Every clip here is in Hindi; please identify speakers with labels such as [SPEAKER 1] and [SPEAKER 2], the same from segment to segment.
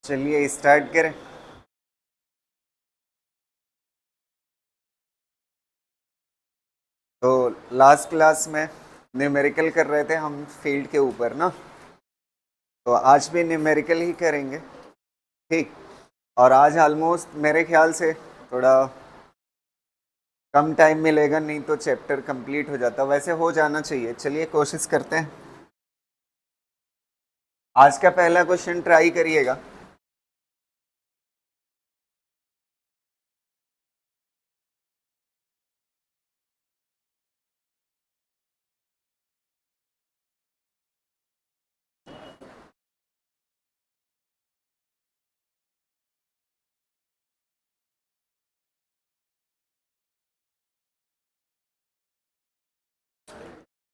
[SPEAKER 1] चलिए स्टार्ट करें। तो लास्ट क्लास में न्यूमेरिकल कर रहे थे हम फील्ड के ऊपर ना, तो आज भी न्यूमेरिकल ही करेंगे। ठीक। और आज ऑलमोस्ट मेरे ख्याल से थोड़ा कम टाइम मिलेगा, नहीं तो चैप्टर कंप्लीट हो जाता, वैसे हो जाना चाहिए। चलिए कोशिश करते हैं। आज का पहला क्वेश्चन ट्राई करिएगा।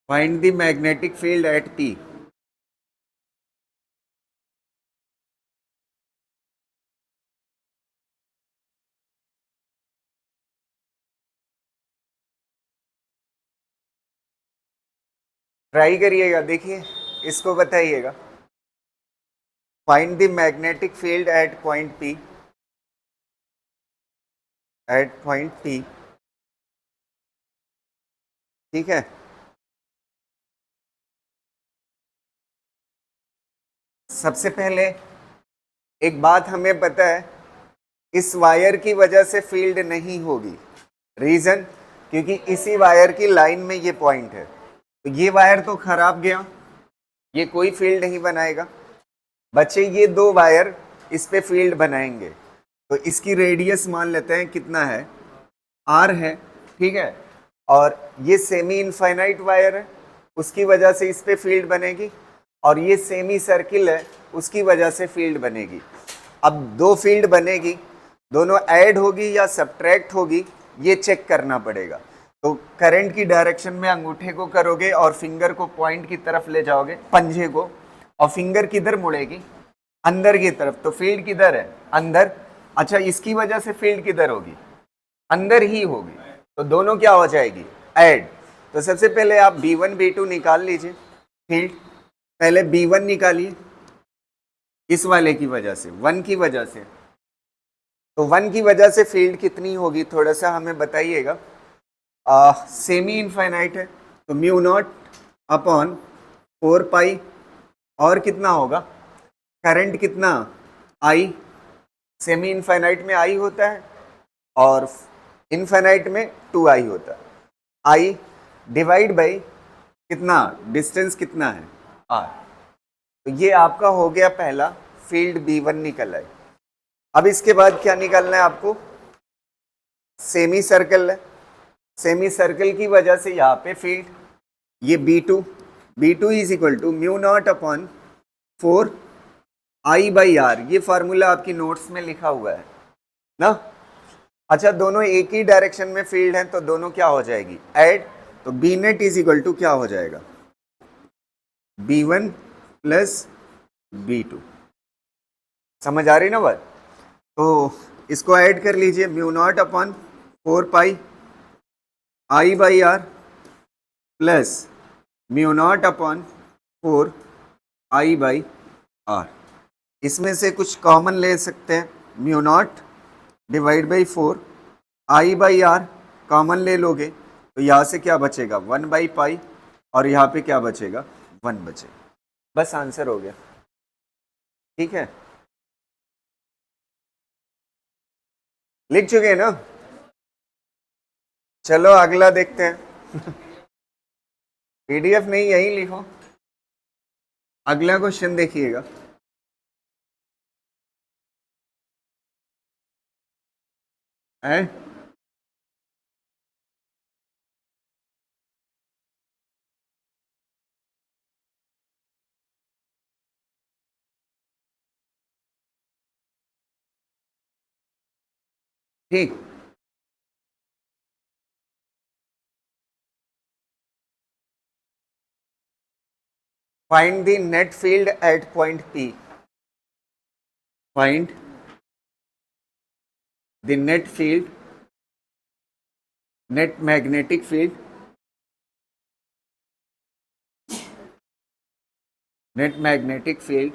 [SPEAKER 1] Find the magnetic field at P. Try करिएगा, देखिए इसको बताइएगा। Find the magnetic field at point P. At point P. ठीक है। सबसे पहले एक बात हमें पता है, इस वायर की वजह से फील्ड नहीं होगी। रीजन, क्योंकि इसी वायर की लाइन में ये पॉइंट है, तो ये वायर तो खराब गया, ये कोई फील्ड नहीं बनाएगा। बच्चे ये दो वायर इस पे फील्ड बनाएंगे, तो इसकी रेडियस मान लेते हैं कितना है, आर है। ठीक है। और ये सेमी इनफाइनाइट वायर है, उसकी वजह से इस पे फील्ड बनेगी। और ये सेमी सर्किल है, उसकी वजह से फील्ड बनेगी। अब दो फील्ड बनेगी, दोनों ऐड होगी या सब्ट्रैक्ट होगी, ये चेक करना पड़ेगा। तो करंट की डायरेक्शन में अंगूठे को करोगे और फिंगर को पॉइंट की तरफ ले जाओगे, पंजे को, और फिंगर किधर मुड़ेगी, अंदर की तरफ, तो फील्ड किधर है, अंदर। अच्छा, इसकी वजह से फील्ड किधर होगी, अंदर ही होगी, तो दोनों क्या हो जाएगी, ऐड। तो सबसे पहले आप B1 B2 निकाल लीजिए फील्ड। पहले B1 निकालिए, इस वाले की वजह से, 1 की वजह से। तो 1 की वजह से फील्ड कितनी होगी, थोड़ा सा हमें बताइएगा। सेमी इनफाइनाइट है, तो म्यू नॉट अपॉन 4 पाई, और कितना होगा, करंट कितना, आई। सेमी इनफाइनाइट में आई होता है और इनफाइनाइट में 2i होता है। आई डिवाइड बाई कितना, डिस्टेंस कितना है, आर। तो ये आपका हो गया पहला, फील्ड B1 निकल आए। अब इसके बाद क्या निकालना है आपको, सेमी सर्कल है, सेमी सर्कल की वजह से यहाँ पे फील्ड, ये B2 is equal to mu naught upon 4I/R। ये फार्मूला आपकी नोट्स में लिखा हुआ है ना। अच्छा, दोनों एक ही डायरेक्शन में फील्ड हैं, तो दोनों क्या हो जाएगी, ऐड। तो B net is equal to क्या हो जाएगा, B1 प्लस B2। समझ आ रही ना बात। तो इसको ऐड कर लीजिए, म्यू नॉट अपॉन 4 पाई I/R plus mu naught upon 4I/R। इसमें से कुछ कॉमन ले सकते हैं, mu naught divide by 4I/R common ले लोगे, तो यहाँ से क्या बचेगा, 1/पाई, और यहाँ पे क्या बचेगा, 1 बचेगा। बस आंसर हो गया। ठीक है, लिख चुके हैं ना। चलो अगला देखते हैं। PDF नहीं, यही लिखो। अगला क्वेश्चन देखिएगा। है ठीक। Find the net field at point P। Find the net field, net magnetic field, net magnetic field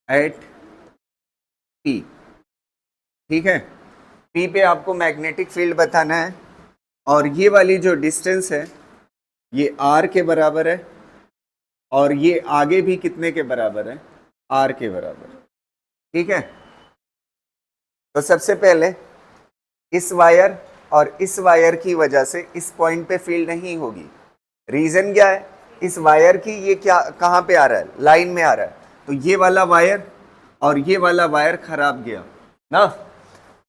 [SPEAKER 1] eight P, ठीक है। P पे आपको मैग्नेटिक फील्ड बताना है और ये वाली जो डिस्टेंस है ये R के बराबर है और ये आगे भी कितने के बराबर है, R के बराबर, ठीक है। तो सबसे पहले इस वायर और इस वायर की वजह से इस पॉइंट पे फील्ड नहीं होगी। रीजन क्या है, इस वायर की ये क्या कहाँ पे आ रहा है, लाइन में आ रहा है, तो ये वाला वायर और ये वाला वायर खराब गया ना।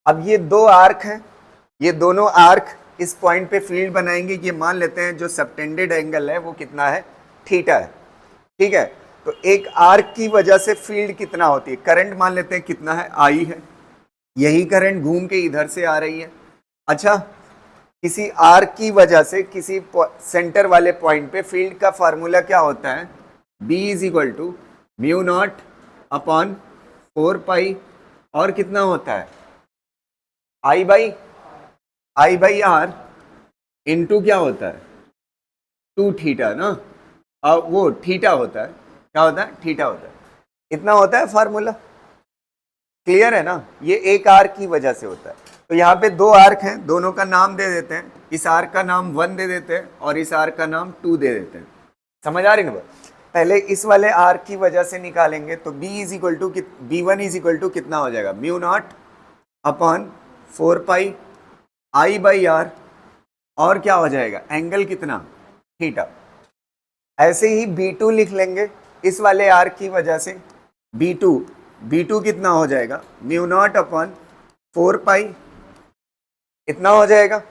[SPEAKER 1] अब ये दो आर्क हैं, ये दोनों आर्क इस पॉइंट पे फील्ड बनाएंगे। ये मान लेते हैं जो सबटेंडेड एंगल है वो कितना है, थीटा है, ठीक है। तो एक आर्क की वजह से फील्ड कितना होती है, करंट मान लेते हैं कितना है, आई है। यही करंट घूम के इधर से आ रही है। अच्छा, किसी आर्क की वजह से किसी सेंटर वाले पॉइंट पे फील्ड का फार्मूला क्या होता है, B is equal to mu naught upon 4 pi और कितना होता है, आई बाई आर इंटू क्या होता है, 2 थीटा ना। वो थीटा होता है, क्या होता है, थीटा होता है, इतना होता है फार्मूला। क्लियर है ना, ये एक आर्क की वजह से होता है। तो यहाँ पे दो आर्क हैं, दोनों का नाम दे देते हैं। इस आर्क का नाम 1 दे देते हैं और इस आर्क का नाम 2 दे देते हैं। समझ आ रही ना। पहले इस वाले आर्क की वजह से निकालेंगे तो B is equal to B1 is equal to कितना हो जाएगा, mu naught upon 4 pi I by R और क्या हो जाएगा, एंगल कितना, थीटा। ऐसे ही B2 लिख लेंगे इस वाले आर्क की वजह से, B2 कितना हो जाएगा, म्यू नॉट अपॉन 4 पाई इतना हो जाएगा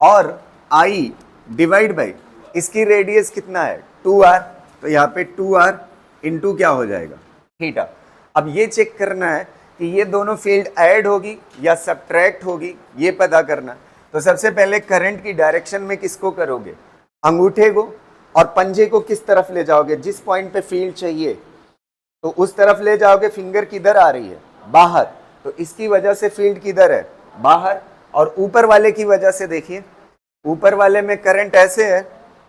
[SPEAKER 1] और I डिवाइड बाई इसकी रेडियस कितना है, 2r, तो यहाँ पे 2r इंटू क्या हो जाएगा, थीटा। अब ये चेक करना है कि ये दोनों फील्ड ऐड होगी या सब्ट्रैक्ट होगी, ये पता करना। तो सबसे पहले करंट की डायरेक्शन में किसको करोगे, अंगूठे को, और पंजे को किस तरफ ले जाओगे, जिस पॉइंट पे फील्ड चाहिए तो उस तरफ ले जाओगे। फिंगर किधर आ रही है, बाहर, तो इसकी वजह से फील्ड किधर है, बाहर। और ऊपर वाले की वजह से देखिए, ऊपर वाले में करंट ऐसे है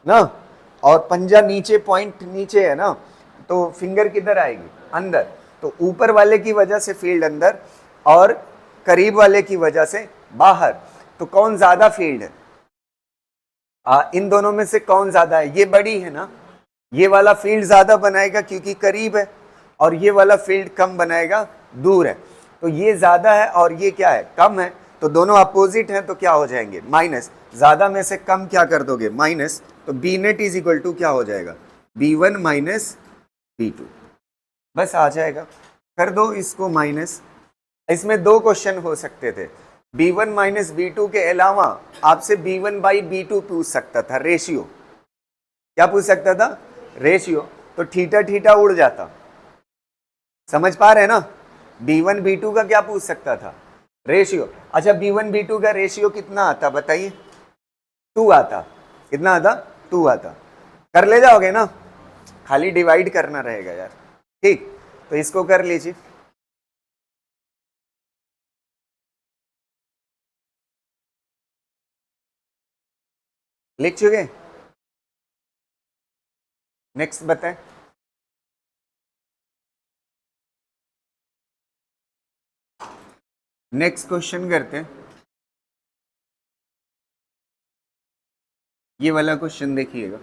[SPEAKER 1] ना और पंजा नीचे, पॉइंट नीचे है ना, तो फिंगर किधर आएगी, अंदर। तो ऊपर वाले की वजह से फील्ड अंदर और करीब वाले की वजह से बाहर। तो कौन ज्यादा फील्ड है, इन दोनों में से कौन ज्यादा है, ये बड़ी है ना, ये वाला फील्ड ज्यादा बनाएगा क्योंकि करीब है और ये वाला फील्ड कम बनाएगा, दूर है। तो ये ज्यादा है और ये क्या है, कम है। तो दोनों अपोजिट हैं तो क्या हो जाएंगे, माइनस। ज्यादा में से कम क्या कर दोगे, माइनस। तो B net is equal to क्या हो जाएगा, B1 माइनस B2, बस आ जाएगा। कर दो इसको माइनस। इसमें दो क्वेश्चन हो सकते थे, B1 माइनस B2 के अलावा आपसे B1 बाई B2 पूछ सकता था, रेशियो। क्या पूछ सकता था, रेशियो। तो थीटा थीटा उड़ जाता, समझ पा रहे हैं ना। B1 B2 का क्या पूछ सकता था, रेशियो। अच्छा, B1 B2 का रेशियो कितना आता बताइए, 2 आता। कितना आता, 2 आता। कर ले जाओगे ना, खाली डिवाइड करना रहेगा यार, ठीक। तो इसको कर लीजिए। लिख चुके, नेक्स्ट बताएं। नेक्स्ट क्वेश्चन करते हैं। ये वाला क्वेश्चन देखिएगा।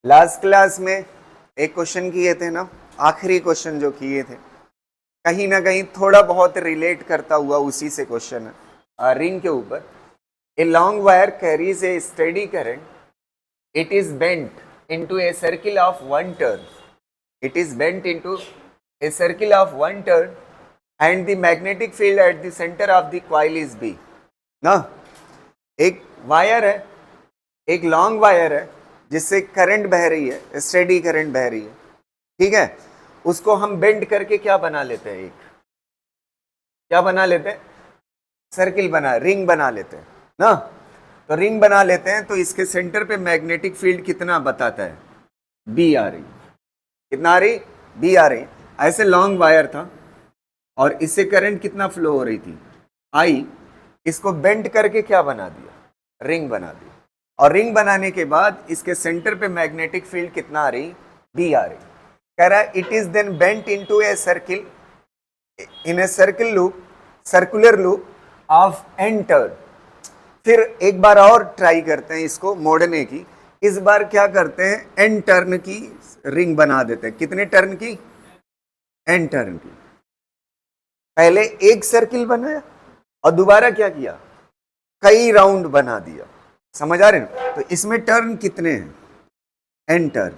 [SPEAKER 1] लास्ट क्लास में एक क्वेश्चन किए थे ना, आखिरी क्वेश्चन जो किए थे, कहीं ना कहीं थोड़ा बहुत रिलेट करता हुआ उसी से क्वेश्चन है। रिंग के ऊपर a long wire carries A steady current, it is bent into a circle of 1 turn, it is bent into a circle of 1 turn and the magnetic field at the centre of the coil is B ना। एक वायर है, एक लॉन्ग वायर है जिससे करंट बह रही है, स्टेडी करंट बह रही है, ठीक है। उसको हम बेंड करके क्या बना लेते हैं, एक क्या बना लेते हैं, सर्किल बना, रिंग बना लेते हैं ना। तो रिंग बना लेते हैं तो इसके सेंटर पे मैग्नेटिक फील्ड कितना बताता है, B आ रही। कितना आ रही, B आ रही। ऐसे लॉन्ग वायर था और इससे करंट कितना फ्लो हो रही थी, I। इसको बेंड करके क्या बना दिया, रिंग बना दी। और रिंग बनाने के बाद इसके सेंटर पे मैग्नेटिक फील्ड कितना आ रही, B आ रही। कह रहा है it is then bent into a circle in a circular loop of N turn. फिर एक बार और ट्राई करते हैं इसको मोड़ने की। इस बार क्या करते हैं, एन टर्न की रिंग बना देते हैं। कितने टर्न की? एन टर्न की। पहले एक सर्किल बनाया और दोबारा क्या किया, कई राउंड बना दिया। समझ आ रहे हैं? तो इसमें टर्न कितने हैं? N turn.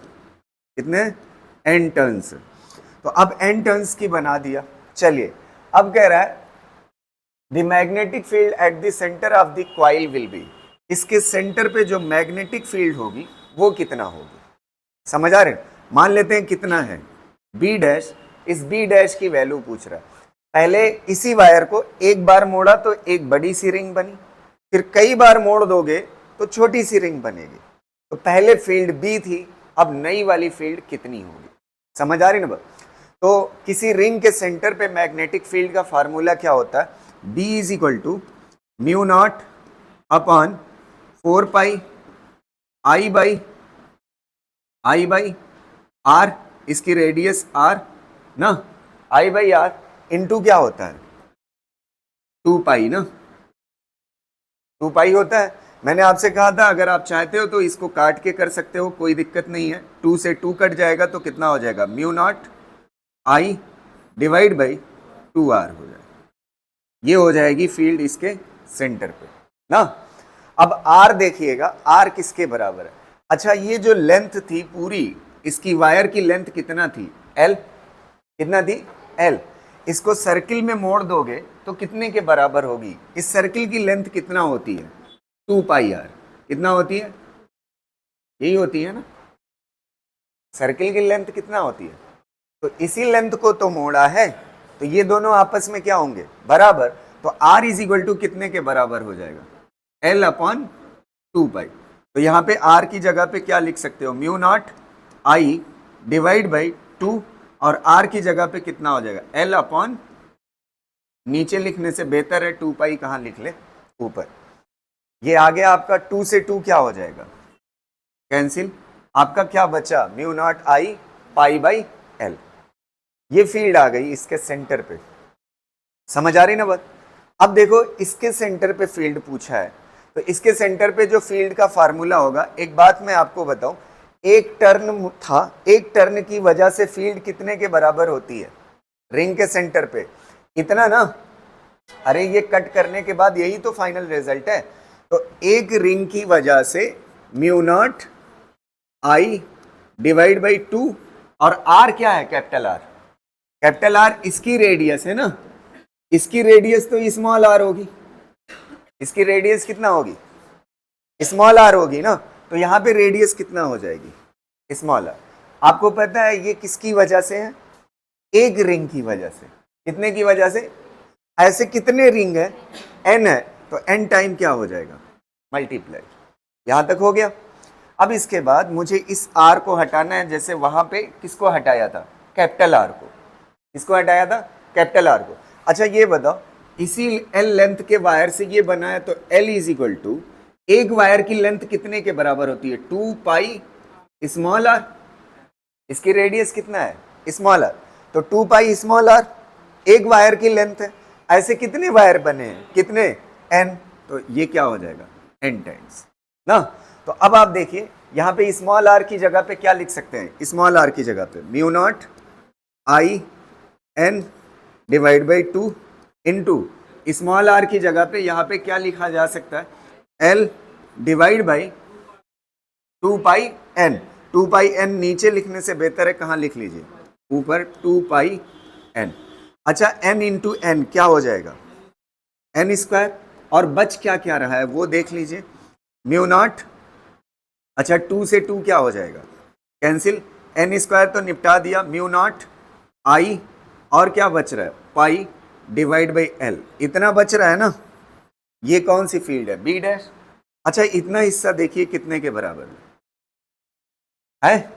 [SPEAKER 1] कितने? N turns. तो अब एन टर्न्स की बना दिया। चलिए अब कह रहा है the magnetic field at the centre of the coil will be. इसके सेंटर पे जो मैग्नेटिक फील्ड होगी वो कितना होगी? समझ आ रहे हैं? मान लेते हैं कितना है, बी डैश। इस बी डैश की वैल्यू पूछ रहा है। पहले इसी वायर को एक बार मोड़ा तो एक बड़ी सी रिंग बनी, फिर कई बार मोड़ दोगे तो छोटी सी रिंग बनेगी। तो पहले फील्ड बी थी, अब नई वाली फील्ड कितनी होगी? समझ आ रही ना? तो किसी रिंग के सेंटर पे मैग्नेटिक फील्ड का फार्मूला क्या होता है? B is equal to mu naught upon 4 pi I by R, इसकी रेडियस आर ना, आई बाई आर इंटू क्या होता है? 2 पाई ना, 2 पाई होता है। मैंने आपसे कहा था अगर आप चाहते हो तो इसको काट के कर सकते हो, कोई दिक्कत नहीं है। 2 से 2 कट जाएगा तो कितना हो जाएगा? Mu naught I divide by 2r हो जाएगा। ये हो जाएगी फील्ड इसके सेंटर पे ना। अब r देखिएगा, r किसके बराबर है? अच्छा ये जो लेंथ थी पूरी, इसकी वायर की लेंथ कितना थी? l। कितना थी? l। इसको सर्किल में मोड़ दोगे तो कितने के बराबर होगी? इस सर्किल की लेंथ कितना होती है? 2 पाई r। कितना होती है? यही होती है ना। सर्किल की लेंथ कितना होती है? तो इसी लेंथ को तो मोड़ा है, तो ये दोनों आपस में क्या होंगे? बराबर। तो r इज इक्वल टू कितने के बराबर हो जाएगा? l अपॉन 2 पाई। तो यहाँ पे r की जगह पे क्या लिख सकते हो? Mu naught I divide by 2, और r की जगह पे कितना हो जाएगा? l अपॉन, नीचे लिखने से बेहतर है 2 पाई कहाँ लिख ले? ऊपर। ये आ गया आपका 2 से 2 क्या हो जाएगा? कैंसिल। आपका क्या बचा? Mu naught I pi by l। ये फील्ड आ गई इसके सेंटर पे। समझ आ रही ना बात? अब देखो इसके सेंटर पे फील्ड पूछा है, तो इसके सेंटर पे जो फील्ड का फार्मूला होगा, एक बात मैं आपको बताऊं, एक टर्न था, एक टर्न की वजह से फील्ड कितने के बराबर होती है? रिंग के सेंटर पे इतना ना। अरे ये कट करने के बाद यही तो फाइनल रिजल्ट है। तो एक रिंग की वजह से mu naught I divide by 2, और आर क्या है? Capital R. कैपिटल आर इसकी रेडियस है ना, इसकी रेडियस तो स्मॉल आर होगी। इसकी रेडियस कितना होगी? स्मॉल आर होगी ना। तो यहाँ पे रेडियस कितना हो जाएगी? Small R. आपको पता है ये किसकी वजह से है? एक रिंग की वजह से। कितने की वजह से? ऐसे कितने रिंग है? n है, तो n टाइम क्या हो जाएगा? मल्टीप्लाई। यहाँ तक हो गया। अब इसके बाद मुझे इस r को हटाना है। जैसे वहां पे किसको हटाया था? कैपिटल R को। किसको हटाया था? कैपिटल R को। अच्छा ये बताओ, इसी L लेंथ के वायर से ये बना है, तो L इज इक्वल टू, एक वायर की लेंथ कितने के बराबर होती है? 2 पाई स्मॉल r। इसकी रेडियस कितना है? Small r। तो 2 पाई स्मॉल r एक वायर की लेंथ है। ऐसे कितने वायर बने हैं? कितने? n। तो ये क्या हो जाएगा? n टाइम्स ना। तो अब आप देखिए यहाँ पे स्मॉल r की जगह पे क्या लिख सकते हैं? स्मॉल r की जगह पे mu naught I n divide by 2 into small r की जगह पे यहाँ पे क्या लिखा जा सकता है? l divide by 2 pi n। 2 pi n नीचे लिखने से बेहतर है कहाँ लिख लीजिए? ऊपर 2 पाई n। अच्छा n इंटू n क्या हो जाएगा? n square. और बच क्या क्या रहा है वो देख लीजिए। म्यू नॉट, अच्छा 2 से 2 क्या हो जाएगा? कैंसिल। n स्क्वायर तो निपटा दिया। म्यू नॉट आई, और क्या बच रहा है? Pi divide by l। इतना बच रहा है ना। ये कौन सी फील्ड है? B dash. अच्छा इतना हिस्सा देखिए कितने के बराबर है?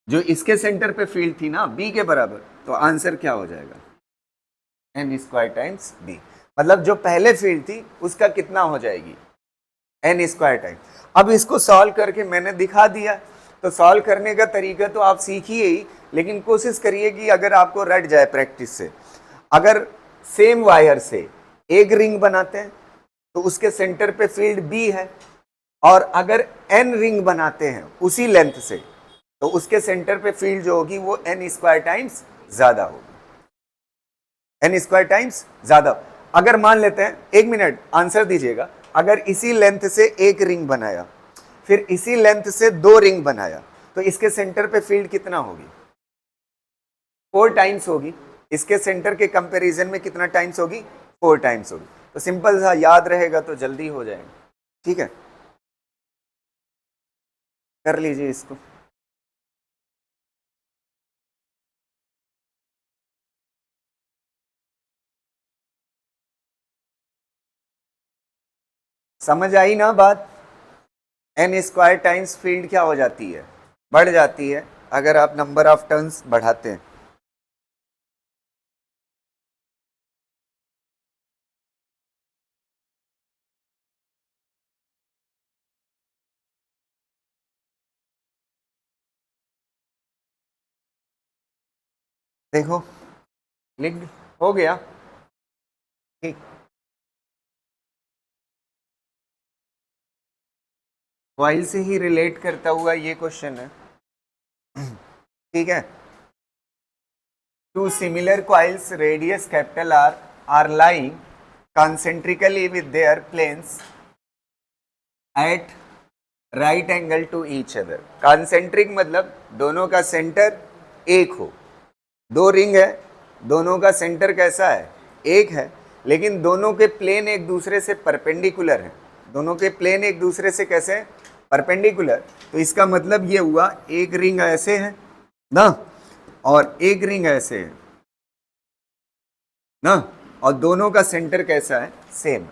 [SPEAKER 1] जो इसके सेंटर पे फील्ड थी ना बी के बराबर, तो आंसर क्या हो जाएगा? n square times B. मतलब जो पहले फील्ड थी उसका कितना हो जाएगी? n square time. अब इसको सॉल्व करके मैंने दिखा दिया। तो सॉल्व करने का तरीका तो आप सीखिए ही, लेकिन कोशिश करिए कि अगर आपको रट जाए प्रैक्टिस से। अगर सेम वायर से एक रिंग बनाते हैं तो उसके सेंटर पे फील्ड बी है, और अगर एन रिंग बनाते हैं उसी लेंथ से तो उसके सेंटर पे फील्ड जो होगी वो एन स्क्वायर टाइम्स ज्यादा होगी, एन स्क्वायर टाइम्स ज्यादा। अगर मान लेते हैं, एक मिनट आंसर दीजिएगा, अगर इसी लेंथ से एक रिंग बनाया, फिर इसी लेंथ से दो रिंग बनाया, तो इसके सेंटर पे फील्ड कितना होगी? 4 टाइम्स होगी। इसके सेंटर के कंपैरिजन में कितना टाइम्स होगी? 4 टाइम्स होगी। तो सिंपल सा याद रहेगा तो जल्दी हो जाएगा। ठीक है, कर लीजिए इसको। समझ आई ना बात? एन स्क्वायर टाइम्स फील्ड क्या हो जाती है? बढ़ जाती है अगर आप नंबर ऑफ टर्न्स बढ़ाते हैं। देखो लिख, हो गया ठीक। कॉइल से ही रिलेट करता हुआ ये क्वेश्चन है। ठीक है, two similar coils radius capital R R lying concentrically with their planes at right angle to each other। concentric मतलब दोनों का सेंटर एक हो। दो रिंग है, दोनों का सेंटर कैसा है? एक है, लेकिन दोनों के प्लेन एक दूसरे से परपेंडिकुलर हैं। दोनों के प्लेन एक दूसरे से कैसे हैं? परपेंडिकुलर। तो इसका मतलब ये हुआ एक रिंग ऐसे है ना, और एक रिंग ऐसे है ना, और दोनों का सेंटर कैसा है? सेम।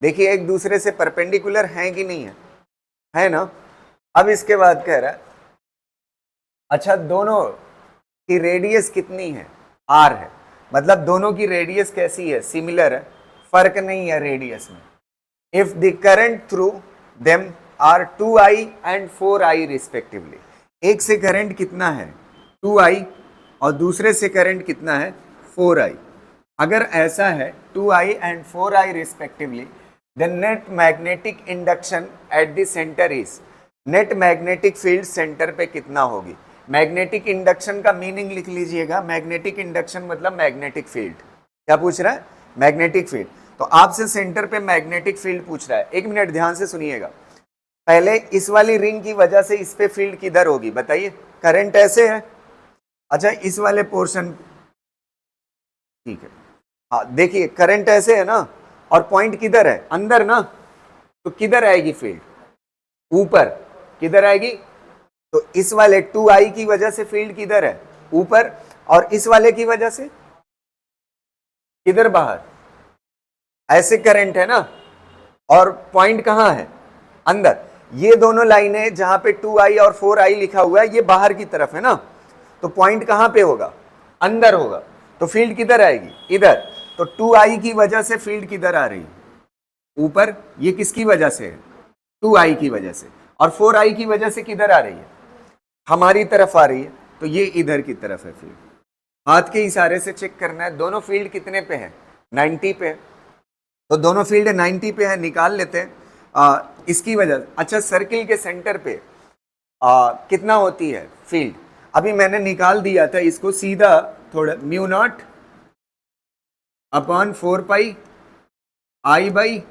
[SPEAKER 1] देखिए एक दूसरे से परपेंडिकुलर है कि नहीं है? है ना। अब इसके बाद कह रहा है, अच्छा दोनों की रेडियस कितनी है? आर है, मतलब दोनों की रेडियस कैसी है? सिमिलर है, फर्क नहीं है रेडियस में। If the current through them are 2i and 4i respectively. एक से करंट कितना है? 2i, और दूसरे से करंट कितना है? 4i। अगर ऐसा है 2i and 4i respectively, the net magnetic induction at the centre is, net magnetic field centre पे कितना होगी? मैग्नेटिक इंडक्शन का मीनिंग लिख लीजिएगा। मैग्नेटिक इंडक्शन मतलब मैग्नेटिक फील्ड। क्या पूछ रहा है? Magnetic field. तो आपसे सेंटर पे मैग्नेटिक फील्ड पूछ रहा है। एक मिनट ध्यान से सुनिएगा। पहले इस वाली रिंग की वजह से इस पे फील्ड किधर होगी बताइए? करंट ऐसे है, अच्छा इस वाले पोर्शन, ठीक है, हाँ देखिए करंट ऐसे है ना, और पॉइंट किधर है? अंदर ना, तो किधर आएगी फील्ड? ऊपर। किधर आएगी? तो इस वाले 2i की वजह से फील्ड किधर है? ऊपर। और इस वाले की वजह से किधर? बाहर। ऐसे करंट है ना, और पॉइंट कहां है? अंदर। ये दोनों लाइनें जहां पे 2i और 4i लिखा हुआ है, ये बाहर की तरफ है ना, तो पॉइंट कहां पे होगा? अंदर होगा। तो फील्ड किधर आएगी? इधर। तो 2i की वजह से फील्ड किधर आ रही है? ऊपर। ये किसकी वजह से है? 2i की वजह से। और 4i की वजह से किधर आ रही है? हमारी तरफ आ रही है, तो ये इधर की तरफ है फील्ड। हाथ के इशारे से चेक करना है दोनों फील्ड कितने पे है? 90 पे है। तो दोनों फील्ड 90 पे है, निकाल लेते हैं। इसकी वजह, अच्छा सर्किल के सेंटर पे कितना होती है फील्ड? अभी मैंने निकाल दिया था इसको सीधा, थोड़ा mu naught upon 4 pi I by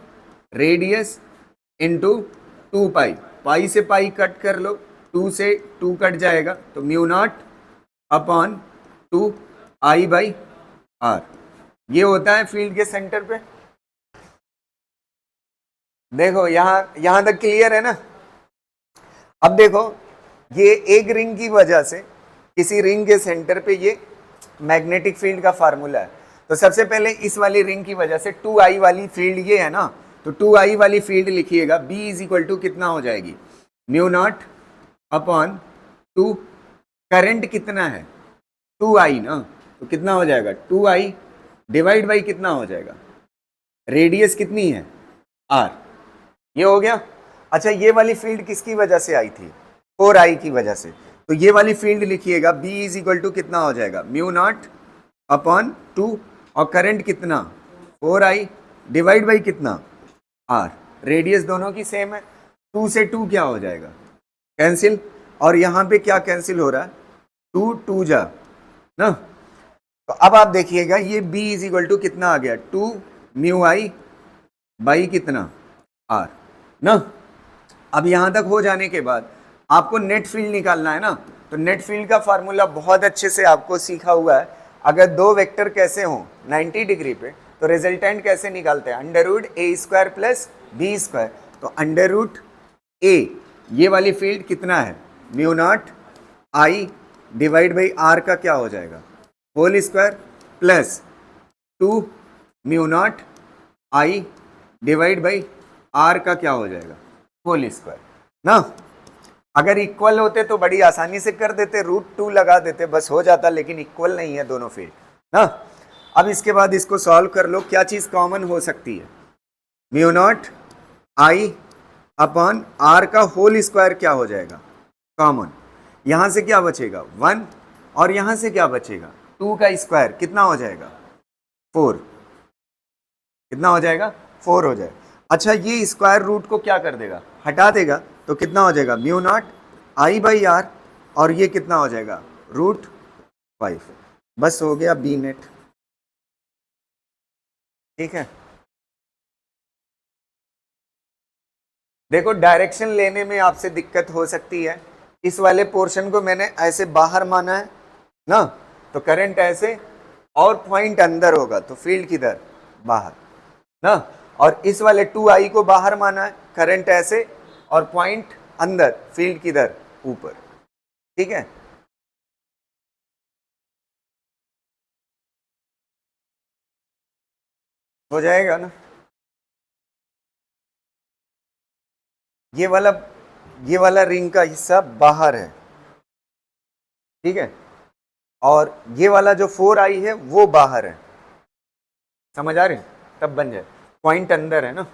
[SPEAKER 1] radius into 2 पाई। पाई से पाई कट कर लो, 2 से 2 कट जाएगा, तो म्यू नॉट अपॉन 2i/r। ये होता है फील्ड के सेंटर पे। देखो यहां तक क्लियर है ना? अब देखो ये एक रिंग की वजह से किसी रिंग के सेंटर पे ये मैग्नेटिक फील्ड का फार्मूला है। तो सबसे पहले इस वाली रिंग की वजह से 2i वाली फील्ड ये है ना, तो 2i वाली फील्ड लिखिएगा। b इज इक्वल टू कितना हो जाएगी? म्यू नॉट अपॉन 2, करंट कितना है? 2i ना, तो कितना हो जाएगा? 2i डिवाइड बाई कितना हो जाएगा? रेडियस कितनी है? r। ये हो गया। अच्छा ये वाली फील्ड किसकी वजह से आई थी? 4I की वजह से। तो ये वाली फील्ड लिखिएगा, B इज इक्वल टू कितना हो जाएगा, म्यू नॉट अपॉन 2, और करंट कितना 4I डिवाइड बाई कितना R। रेडियस दोनों की सेम है, 2 से 2 क्या हो जाएगा, कैंसिल, और यहाँ पे क्या कैंसिल हो रहा है, 2 2 जा ना। तो अब आप देखिएगा ये B इज इक्वल टू कितना आ गया, 2 म्यू आई बाई कितना R ना। अब यहां तक हो जाने के बाद आपको नेट फील्ड निकालना है ना, तो नेट फील्ड का फार्मूला बहुत अच्छे से आपको सीखा हुआ है। अगर दो वेक्टर कैसे हों 90 डिग्री पे, तो रिजल्टेंट कैसे निकालते हैं, under root A square plus B square. तो अंडर रूट ए, ये वाली फील्ड कितना है, mu naught I divide by R का क्या हो जाएगा, whole square, plus 2 mu naught I divide by R का क्या हो जाएगा, होल स्क्वायर ना। अगर इक्वल होते तो बड़ी आसानी से कर देते, √2 लगा देते, बस हो जाता, लेकिन इक्वल नहीं है दोनों फील्ड ना। अब इसके बाद इसको सॉल्व कर लो, क्या चीज कॉमन हो सकती है, mu naught I upon R का होल स्क्वायर क्या हो जाएगा, कॉमन। यहां से क्या बचेगा 1, और यहां से क्या बचेगा 2 का स्क्वायर कितना हो जाएगा 4, कितना हो जाएगा 4 हो जाएगा। अच्छा, ये स्क्वायर रूट को क्या कर देगा, हटा देगा, तो कितना हो जाएगा mu naught I by R, और ये कितना हो जाएगा √5। बस हो गया बी नेट, ठीक है। देखो डायरेक्शन लेने में आपसे दिक्कत हो सकती है, इस वाले पोर्शन को मैंने ऐसे बाहर माना है ना, तो करंट ऐसे और पॉइंट अंदर होगा, तो फील्ड किधर बाहर ना। और इस वाले 2I को बाहर माना है, करंट ऐसे और पॉइंट अंदर, फील्ड किधर ऊपर, ठीक है। हो जाएगा ना। ये वाला रिंग का हिस्सा बाहर है, ठीक है, और ये वाला जो 4I है वो बाहर है, समझ आ रही, तब बन जाए, पॉइंट अंदर है ना।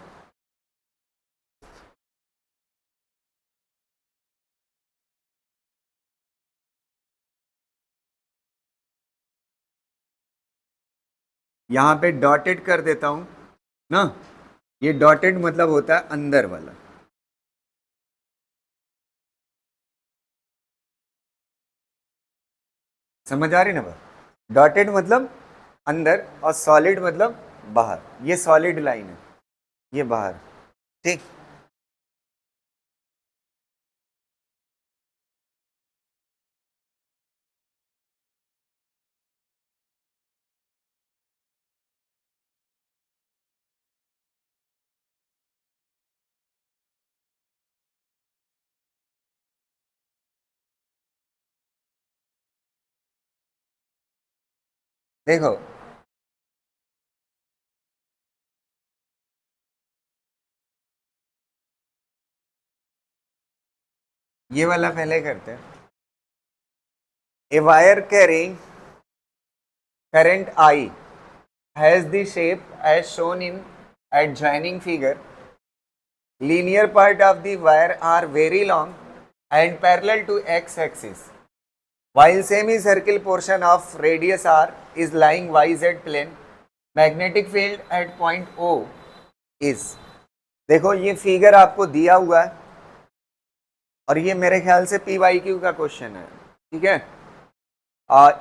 [SPEAKER 1] यहां पे डॉटेड कर देता हूं ना, ये डॉटेड मतलब होता है अंदर वाला, समझ आ रही ना बात। डॉटेड मतलब अंदर और सॉलिड मतलब बाहर, ये सॉलिड लाइन है, ये बाहर, ठीक। देखो ये वाला पहले करते हैं। A wire carrying current I has the shape as shown in adjoining figure. Linear part of the wire are very long and parallel to x-axis, while semicircle portion of radius r is lying yz plane. Magnetic field at point O is, देखो ये फिगर आपको दिया हुआ है, और ये मेरे ख्याल से PYQ का क्वेश्चन है, ठीक है।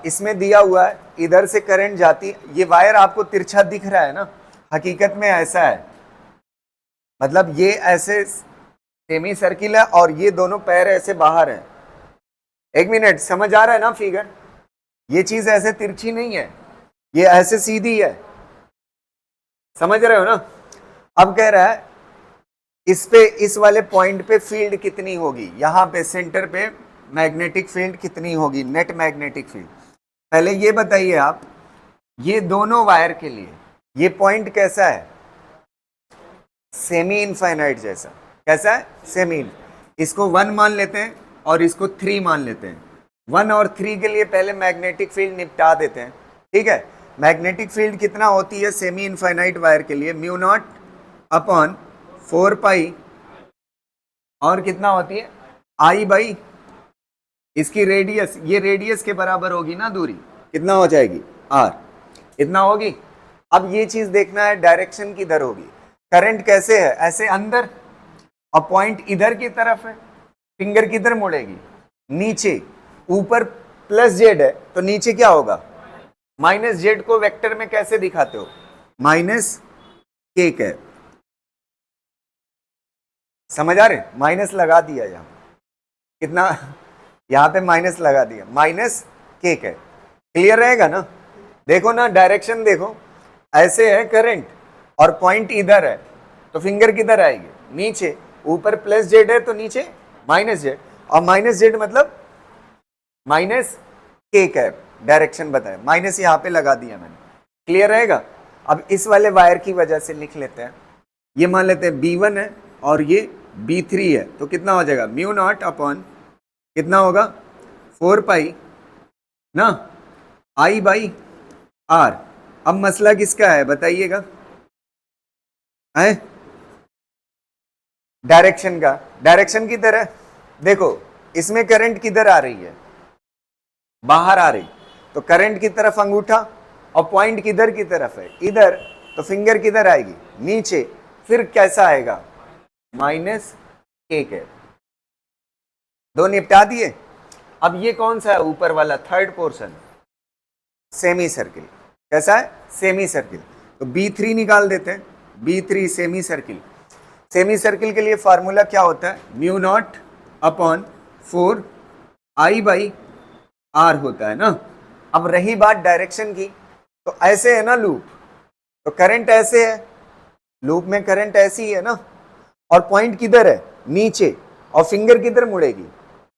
[SPEAKER 1] इसमें दिया हुआ है इधर से करंट जाती, ये वायर आपको तिरछा दिख रहा है ना, हकीकत में ऐसा है, मतलब ये ऐसे सेमी सर्किल है और ये दोनों पैर ऐसे बाहर हैं। एक मिनट, समझ आ रहा है ना फिगर, ये चीज ऐसे तिरछी नहीं है, ये ऐसे सीधी है, समझ रहे हो ना। अब कह रहा है इस पे, इस वाले पॉइंट पे फील्ड कितनी होगी, यहां पे सेंटर पे मैग्नेटिक फील्ड कितनी होगी, नेट मैग्नेटिक फील्ड। पहले ये बताइए आप, ये दोनों वायर के लिए ये पॉइंट कैसा है, सेमी इनफाइनाइट जैसा, कैसा है सेमी। इसको 1 मान लेते हैं और इसको 3 मान लेते हैं। 1 और 3 के लिए पहले मैग्नेटिक फील्ड निपटा देते हैं, ठीक है। मैग्नेटिक फील्ड कितना होती है सेमी इनफाइनाइट वायर के लिए, म्यू नॉट अपॉन 4 पाई, और कितना होती है I बाई इसकी रेडियस, ये रेडियस के बराबर होगी ना दूरी, कितना हो जाएगी r, इतना होगी। अब ये चीज देखना है डायरेक्शन किधर होगी, करंट कैसे है, ऐसे अंदर, और पॉइंट इधर की तरफ है, फिंगर किधर मुड़ेगी, नीचे, ऊपर प्लस जेड है तो नीचे क्या होगा, माइनस जेड को वेक्टर में कैसे दिखाते हो, माइनस के कैप, समझ आ रहे, माइनस लगा दिया यहां, कितना, यहां पे माइनस लगा दिया, माइनस के कैप, क्लियर रहेगा ना। देखो ना डायरेक्शन देखो, ऐसे है करंट और पॉइंट इधर है तो फिंगर किधर आएगी, नीचे, ऊपर प्लस जेड है तो नीचे माइनस जेड, और माइनस जेड मतलब माइनस के कैप, डायरेक्शन बताया, माइनस यहां पे लगा दिया मैंने, क्लियर रहेगा। अब इस वाले वायर की वजह से लिख लेते हैं, ये मान लेते हैं B1 है और ये B3 है, तो कितना हो जाएगा, म्यू नॉट अपॉन कितना होगा 4 पाई ना I बाई R। अब मसला किसका है बताइएगा, है डायरेक्शन का, डायरेक्शन किधर है, देखो इसमें करंट किधर आ रही है, बाहर आ रही, तो करंट की तरफ अंगूठा, और पॉइंट किधर की तरफ है, इधर, तो फिंगर किधर आएगी, नीचे, फिर कैसा आएगा, माइनस के कैप, दो निपटा दिए। अब ये कौन सा है ऊपर वाला थर्ड पोर्शन, सेमी सर्किल, कैसा है, सेमी सर्किल, तो B3 निकाल देते हैं, B3 semi circle, semi circle के लिए फार्मूला क्या होता है, mu naught upon 4 I by R होता है ना। अब रही बात डायरेक्शन की, तो ऐसे है ना लूप, तो करंट ऐसे है, लूप में करंट ऐसी है ना, और पॉइंट किधर है, नीचे, और फिंगर किधर मुड़ेगी,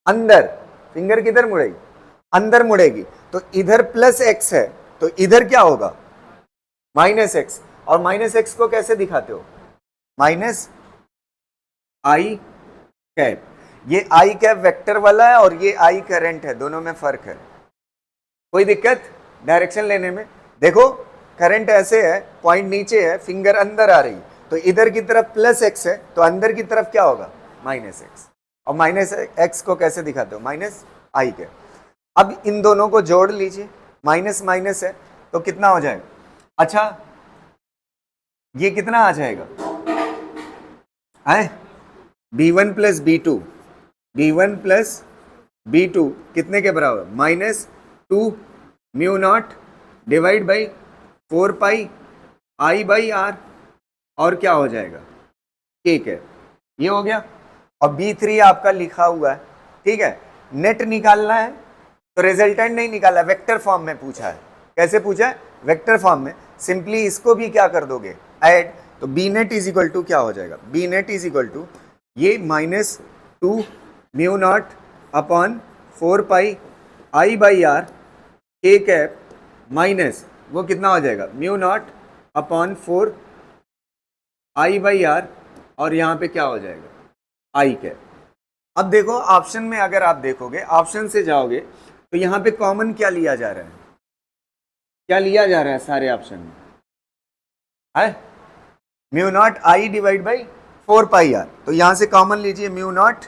[SPEAKER 1] अंदर, फिंगर किधर मुड़ेगी, अंदर मुड़ेगी, तो इधर प्लस एक्स है तो इधर क्या होगा, माइनस एक्स, और माइनस एक्स को कैसे दिखाते हो, माइनस आई कैप, ये आई कैप वेक्टर वाला है और ये आई करंट है, दोनों में फर्क है, कोई दिक्कत डायरेक्शन लेने में। देखो करंट ऐसे है, पॉइंट नीचे है, फिंगर अंदर आ रही, तो इधर की तरफ प्लस एक्स है तो अंदर की तरफ क्या होगा, माइनस एक्स, और माइनस एक्स को कैसे दिखाते हो, माइनस आई कैप। अब इन दोनों को जोड़ लीजिए, माइनस माइनस है तो कितना हो जाएगा, अच्छा ये कितना आ जाएगा, है B1 plus B2, B1 plus B2 कितने के बराबर, minus 2 mu not divide by 4 pi I by R, और क्या हो जाएगा, ठीक है, ये हो गया। और B3 आपका लिखा हुआ है, ठीक है, नेट निकालना है तो रिजल्टेंट नहीं निकाला, वेक्टर फॉर्म में पूछा है, कैसे पूछा है, वेक्टर फॉर्म में, सिंपली इसको भी क्या कर दोगे, ऐड, तो B net is equal to क्या हो जाएगा, B net is equal to ये minus 2 mu naught upon 4 pi I by R K cap minus वो कितना हो जाएगा, mu naught upon 4 I by R, और यहाँ पे क्या हो जाएगा, I कैप। अब देखो ऑप्शन में अगर आप देखोगे, ऑप्शन से जाओगे तो यहाँ पे कॉमन क्या लिया जा रहा है, क्या लिया जा रहा है सारे ऑप्शन में, है mu not I divide by 4 pi R, तो यहां से कॉमन लीजिए, mu naught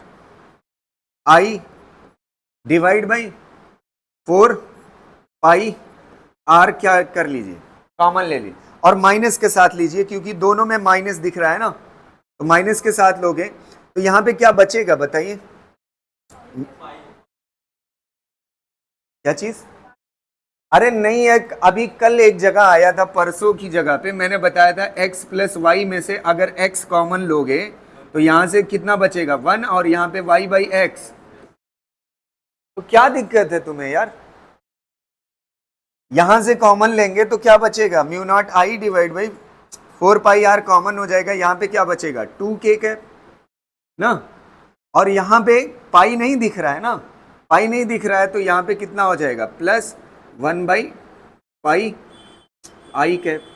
[SPEAKER 1] I divide by 4 pi R, क्या कर लीजिए, कॉमन ले लीजिए, और माइनस के साथ लीजिए क्योंकि दोनों में माइनस दिख रहा है ना, तो माइनस के साथ लोगे तो यहां पे क्या बचेगा बताइए, क्या चीज, अरे नहीं है, अभी कल एक जगह आया था, परसों की जगह पे मैंने बताया था x प्लस वाई में से अगर x कॉमन लोगे तो यहां से कितना बचेगा 1, और यहां पे y बाई एक्स, तो क्या दिक्कत है तुम्हें यार, यहां से कॉमन लेंगे तो क्या बचेगा, mu naught I divide by 4 pi R common हो जाएगा, यहां पे क्या बचेगा 2k कैप ना, और यहां पे पाई नहीं दिख रहा है ना, पाई नहीं दिख रहा है तो यहां पे कितना हो जाएगा, plus 1 by pi I cap.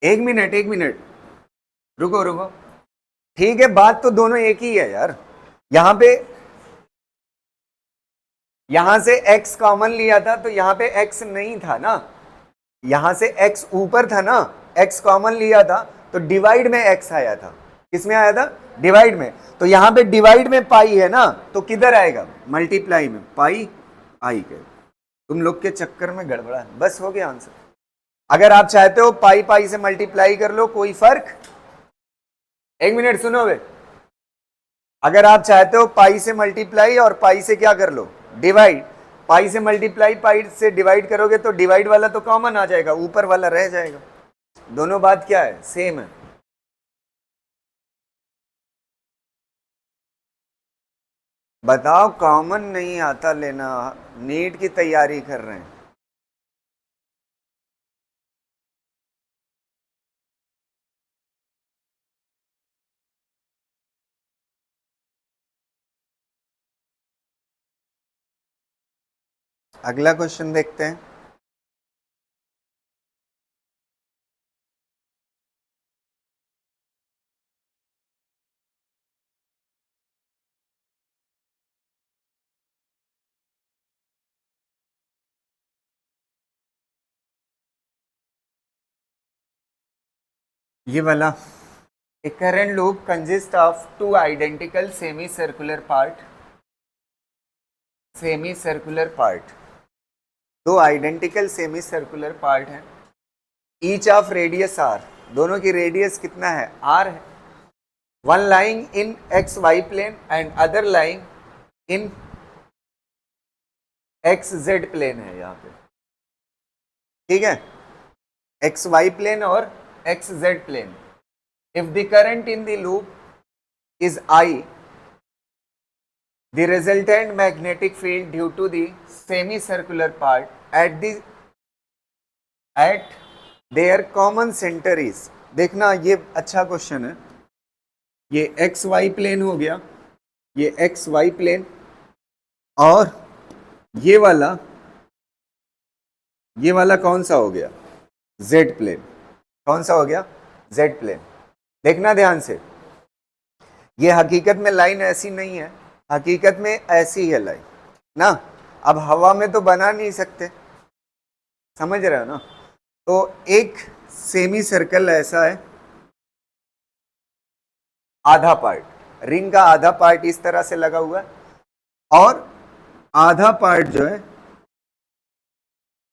[SPEAKER 1] एक मिनट रुको रुको, ठीक है, बात तो दोनों एक ही है यार, यहां पे यहां से x कॉमन लिया था तो यहां पे x नहीं था ना, यहां से x ऊपर था ना, x कॉमन लिया था तो डिवाइड में x आया था। किसमें आया था? डिवाइड में। तो यहां पे डिवाइड में पाई है ना, तो किधर आएगा? मल्टीप्लाई में, पाई आई के। तुम लोग के चक्कर में गड़बड़ा है, बस हो गया आंसर। अगर आप चाहते हो पाई पाई से मल्टीप्लाई कर लो, कोई फर्क। एक मिनट सुनो बे, अगर आप चाहते हो पाई से मल्टीप्लाई और पाई से क्या कर लो? डिवाइड। पाई से मल्टीप्लाई पाई से डिवाइड करोगे तो डिवाइड वाला तो कॉमन आ जाएगा, ऊपर वाला रह जाएगा। दोनों बात क्या है? सेम है। बताओ, कॉमन नहीं आता लेना, नीट की तैयारी कर रहे हैं। अगला क्वेश्चन देखते हैं। ये वाला, a current loop consists of two identical semicircular part, दो आइडेंटिकल सेमी सर्कुलर पार्ट हैं, ईच ऑफ रेडियस आर, दोनों की रेडियस कितना है? आर है। One lying in X Y plane and other lying in X Z plane है यहां पे, ठीक है, एक्स वाई प्लेन और X Z plane. If the current in the loop is I, the resultant magnetic field due to the semicircular part at their common center is, देखना ये अच्छा क्वेश्चन है। ये एक्स वाई प्लेन हो गया, ये एक्स वाई प्लेन, और ये वाला कौन सा हो गया? Z plane. कौन सा हो गया? Z plane. देखना ध्यान से, ये हकीकत में लाइन ऐसी नहीं है, हकीकत में ऐसी है लाइन ना। अब हवा में तो बना नहीं सकते, समझ रहे हो ना। तो एक सेमी सर्कल ऐसा है, आधा पार्ट, रिंग का आधा पार्ट इस तरह से लगा हुआ है, और आधा पार्ट जो है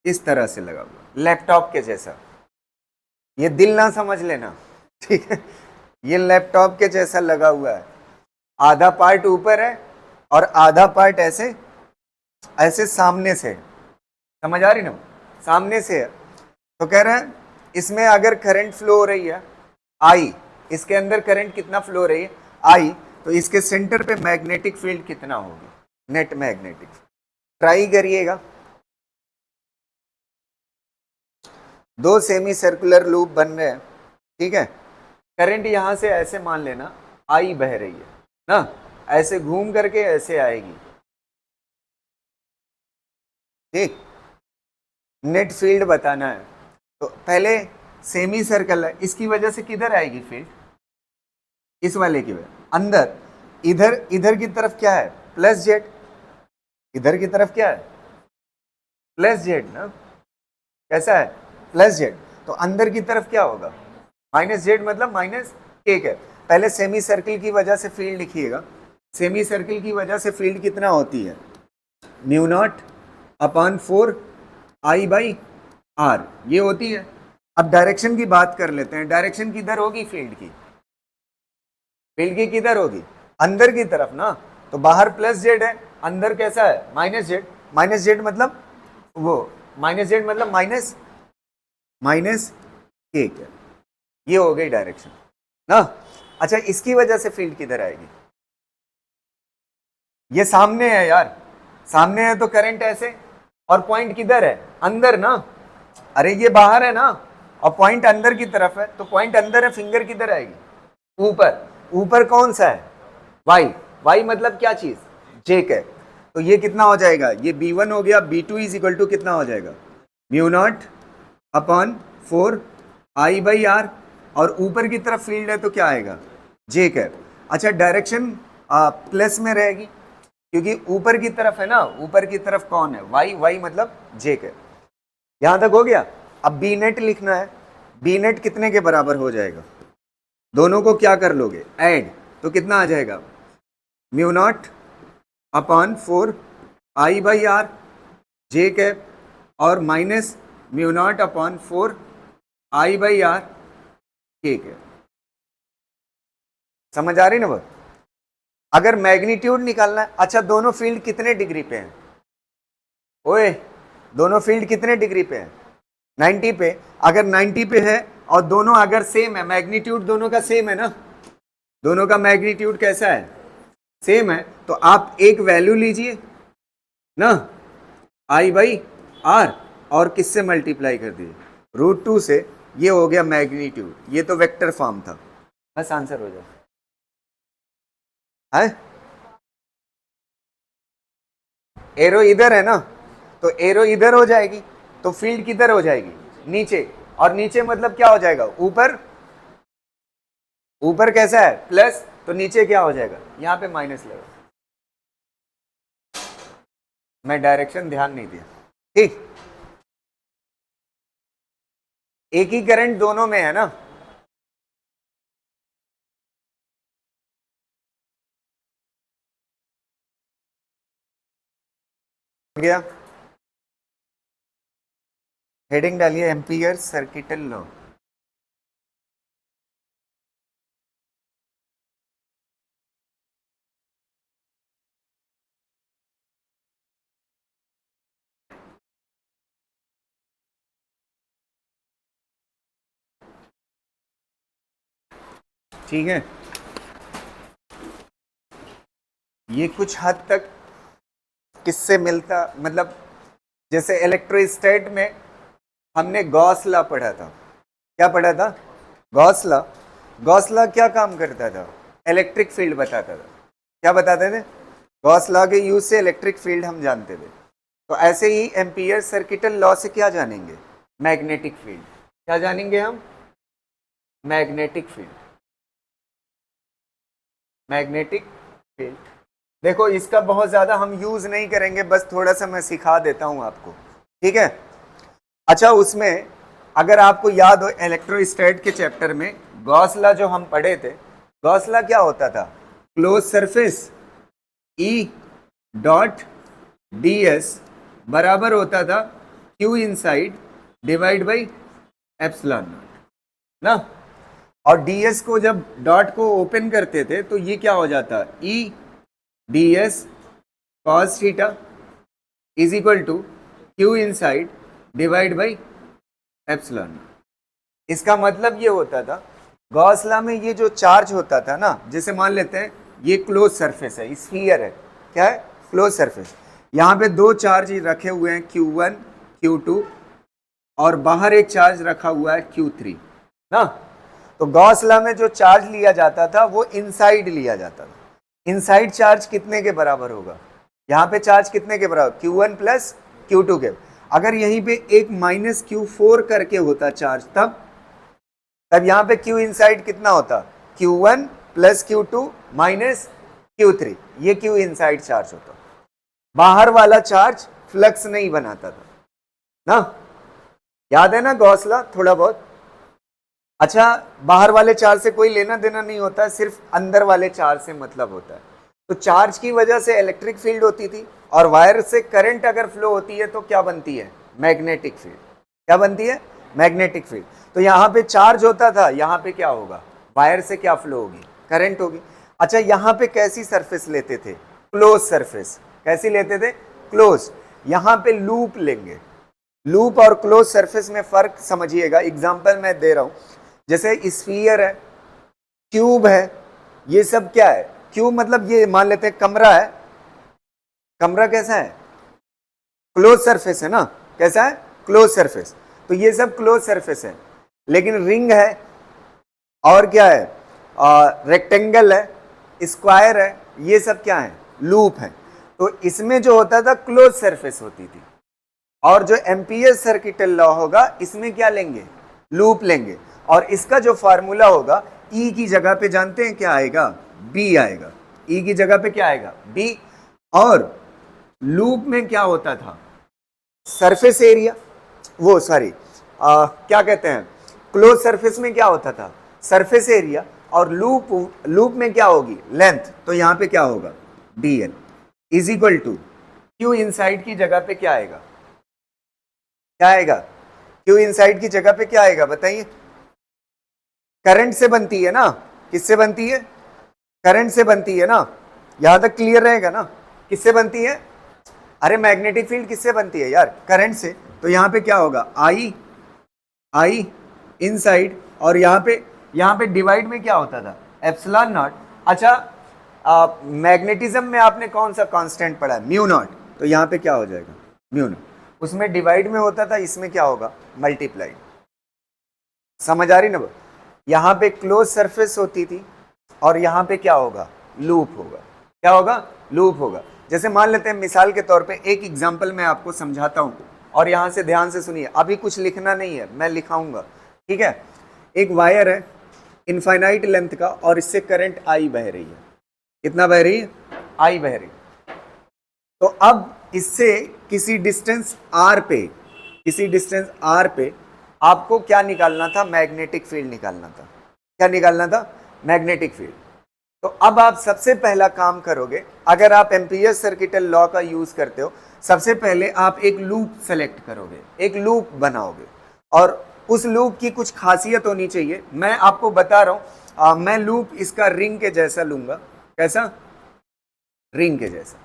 [SPEAKER 1] इस तरह से लगा हुआ है, लैपटॉप के जैसा। ये दिल ना समझ लेना, ठीक है, ये लैपटॉप के जैसा लगा हुआ है। आधा पार्ट ऊपर है और आधा पार्ट ऐसे ऐसे सामने से, समझ आ रही ना, सामने से है। तो कह रहे हैं इसमें अगर करंट फ्लो हो रही है आई, इसके अंदर करंट कितना फ्लो हो रही है? आई, तो इसके सेंटर पे मैग्नेटिक फील्ड कितना होगी? Net magnetic. ट्राई करिएगा। दो सेमी सर्कुलर लूप बन रहे हैं, ठीक है, करंट यहां से ऐसे मान लेना आई बह रही है ना, ऐसे घूम करके ऐसे आएगी, ठीक। नेट फील्ड बताना है, तो पहले सेमी सर्कल है, इसकी वजह से किधर आएगी फील्ड? इस वाले की वजह अंदर, इधर की तरफ क्या है? Plus Z. इधर की तरफ क्या है? प्लस जेड ना, कैसा है? Plus Z. तो अंदर की तरफ क्या होगा? माइनस जेड, मतलब माइनस एक है। पहले सेमी सर्किल की वजह से फील्ड लिखिएगा। सेमी सर्किल की वजह से फील्ड कितना होती है? Mu naught upon 4 I by R, ये होती है। अब डायरेक्शन की बात कर लेते हैं। डायरेक्शन किधर होगी फील्ड की? फील्ड की किधर होगी? अंदर की तरफ ना। तो बाहर प्लस जेड है, अंदर कैसा है? Minus Z. माइनस जेड मतलब वो, माइनस जेड मतलब माइनस एक है। ये हो गई डायरेक्शन ना। अच्छा, इसकी वजह से फील्ड किधर आएगी? ये सामने है यार, सामने है तो करंट ऐसे, और पॉइंट किधर है? अंदर ना। अरे ये बाहर है ना, और पॉइंट अंदर की तरफ है, तो पॉइंट अंदर है, फिंगर किधर आएगी? ऊपर। ऊपर कौन सा है? वाई। वाई मतलब क्या चीज? जेक है। तो ये कितना हो जाएगा? ये B1 हो गया। B2 इज इक्वल टू कितना हो जाएगा? Mu naught upon 4 I by R, और ऊपर की तरफ फील्ड है तो क्या आएगा? जेक है। अच्छा, डायरेक्शन प्लस में रहेगी क्योंकि ऊपर की तरफ है ना। ऊपर की तरफ कौन है? वाई। वाई मतलब जेक है। यहां तक हो गया? अब बी नेट लिखना है, बी नेट कितने के बराबर हो जाएगा, दोनों को क्या कर लोगे, ऐड, तो कितना आ जाएगा, mu naught upon 4 I by R J cap और minus mu naught upon 4 I by R K cap. समझ आ रही ना वो? अगर मैग्नीट्यूड निकालना है, अच्छा दोनों फील्ड कितने डिग्री पे हैं, ओए दोनों फील्ड कितने डिग्री पे हैं, 90 पे। अगर 90 पे है और दोनों अगर सेम है, मैग्नीट्यूड दोनों का सेम है ना, दोनों का मैग्नीट्यूड कैसा है, सेम है, तो आप एक वैल्यू लीजिए ना, आई बाई आर, और किससे मल्टीप्लाई कर दिए, √2 से, ये हो गया मैग्नीट्यूड, ये तो वेक्टर फॉर्म था, बस आंसर हो जाए है। एरो इधर है ना, तो एरो इधर हो जाएगी, तो फील्ड किधर हो जाएगी, नीचे, और नीचे मतलब क्या हो जाएगा, ऊपर, ऊपर कैसा है प्लस, तो नीचे क्या हो जाएगा, यहां पे माइनस लगा, मैं डायरेक्शन ध्यान नहीं दिया, ठीक। एक ही करंट दोनों में है ना, गया, हेडिंग डालिए एम्पियर सर्किटल लॉ। ठीक है, ये कुछ हद तक किससे मिलता, मतलब जैसे इलेक्ट्रोस्टैट में हमने गॉस लॉ पढ़ा था, क्या पढ़ा था, गॉस लॉ। गॉस लॉ क्या काम करता था, इलेक्ट्रिक फील्ड बताता था, क्या बताते थे, गॉस लॉ के यूज से इलेक्ट्रिक फील्ड हम जानते थे। तो ऐसे ही एम्पियर सर्किटल लॉ से क्या जानेंगे, मैग्नेटिक फील्ड, क्या जानेंगे हम, मैग्नेटिक फील्ड, मैग्नेटिक फील्ड। देखो इसका बहुत ज्यादा हम यूज नहीं करेंगे, बस थोड़ा सा मैं सिखा देता हूं आपको, ठीक है। अच्छा उसमें अगर आपको याद हो इलेक्ट्रोस्टैट के चैप्टर में गॉस लॉ जो हम पढ़े थे, गॉस लॉ क्या होता था, close surface E dot D S बराबर होता था Q inside divide by epsilon not ना, और ds को जब डॉट को ओपन करते थे तो ये क्या हो जाता, E ds cos theta is equal to Q inside divide by epsilon. इसका मतलब ये होता था गॉस लॉ में ये जो चार्ज होता था ना, जैसे मान लेते हैं ये क्लोज सरफेस है, स्फीयर है, क्या है, क्लोज सरफेस, यहाँ पे दो चार्ज रखे हुए हैं Q1 Q2 और बाहर एक चार्ज रखा हुआ है Q3 ना। तो गॉस लॉ में जो चार्ज लिया जाता था वो इनसाइड लिया जाता था, इनसाइड चार्ज कितने के बराबर होगा, यहाँ पे चार्ज कितने के बराबर, Q1 प्लस Q2 के। अगर यहीं पे एक माइनस Q4 करके होता चार्ज, तब यहाँ पे Q इनसाइड कितना होता, Q1 plus Q2 minus Q3, ये Q इनसाइड चार्ज होता। बाहर वाला चार्ज फ्लक्स नहीं बनाता था ना, याद है ना गॉस लॉ थोड़ा बहुत। अच्छा बाहर वाले चार्ज से कोई लेना देना नहीं होता, सिर्फ अंदर वाले चार्ज से मतलब होता है। तो चार्ज की वजह से इलेक्ट्रिक फील्ड होती थी, और वायर से करंट अगर फ्लो होती है तो क्या बनती है, मैग्नेटिक फील्ड, क्या बनती है, मैग्नेटिक फील्ड। तो यहाँ पे चार्ज होता था, यहाँ पे क्या होगा, वायर से क्या फ्लो होगी, करंट होगी। अच्छा यहाँ पे कैसी सरफेस लेते थे, क्लोज सरफेस, कैसी लेते थे, क्लोज। यहाँ पे लूप लेंगे, लूप और क्लोज सरफेस में फर्क समझिएगा। एग्जांपल मैं दे रहा हूं, जैसे स्फीयर है, क्यूब है, ये सब क्या है, क्यूब मतलब ये मान लेते हैं कमरा है, कमरा कैसा है, क्लोज सरफेस है ना, कैसा है, क्लोज सरफेस। तो ये सब क्लोज सरफेस है, लेकिन रिंग है और क्या है, रेक्टेंगल है, स्क्वायर है, ये सब क्या है, लूप है। तो इसमें जो होता था क्लोज सरफेस होती थी, और जो एम्पियर सर्किटल लॉ होगा इसमें क्या लेंगे, लूप लेंगे, और इसका जो फार्मूला होगा ई की जगह पे जानते हैं क्या आएगा, बी आएगा, ई की जगह पे क्या आएगा, बी। और लूप में क्या होता था, सरफेस एरिया, वो सॉरी क्या कहते हैं, क्लोज सरफेस में क्या होता था, सरफेस एरिया, और लूप में क्या होगी, लेंथ। तो यहाँ पे क्या होगा, dl is equal to Q inside की जगह पे क्या आएगा, क्या आएगा, क्यू इनसाइड की जगह पे क्या आएगा बताइए। करंट से बनती है ना, किससे बनती है, करंट से बनती है ना, यहां तक क्लियर रहेगा ना, किससे बनती है, अरे मैग्नेटिक फील्ड किससे बनती है यार, करंट से। तो यहाँ पे क्या होगा, आई इनसाइड, और यहाँ पे डिवाइड में क्या होता था, एप्सिलॉन नॉट। अच्छा मैग्नेटिज्म में आपने कौन सा कांस्टेंट पढ़ा है, म्यू नॉट। तो यहाँ पे क्या हो जाएगा, म्यू नॉट, उसमें डिवाइड में होता था, इसमें क्या होगा, मल्टीप्लाई। समझ आ रही ना, यहाँ पे क्लोज सरफेस होती थी और यहाँ पे क्या होगा, लूप होगा, क्या होगा, लूप होगा। जैसे मान लेते हैं मिसाल के तौर पे, एक एग्जांपल मैं आपको समझाता हूँ और यहाँ से ध्यान से सुनिए, अभी कुछ लिखना नहीं है, मैं लिखाऊंगा, ठीक है। एक वायर है इनफाइनाइट लेंथ का और इससे करंट आई बह रही है, कितना बह रही है, आई बह रही है। तो अब इससे किसी डिस्टेंस r पे आपको क्या निकालना था, मैग्नेटिक फील्ड निकालना था, क्या निकालना था, मैग्नेटिक फील्ड। तो अब आप सबसे पहला काम करोगे, अगर आप एम्पियर सर्किटल लॉ का यूज करते हो, सबसे पहले आप एक लूप सेलेक्ट करोगे, एक लूप बनाओगे, और उस लूप की कुछ खासियत होनी चाहिए। मैं आपको बता रहा हूं, मैं लूप इसका रिंग के जैसा लूंगा, कैसा, रिंग के जैसा।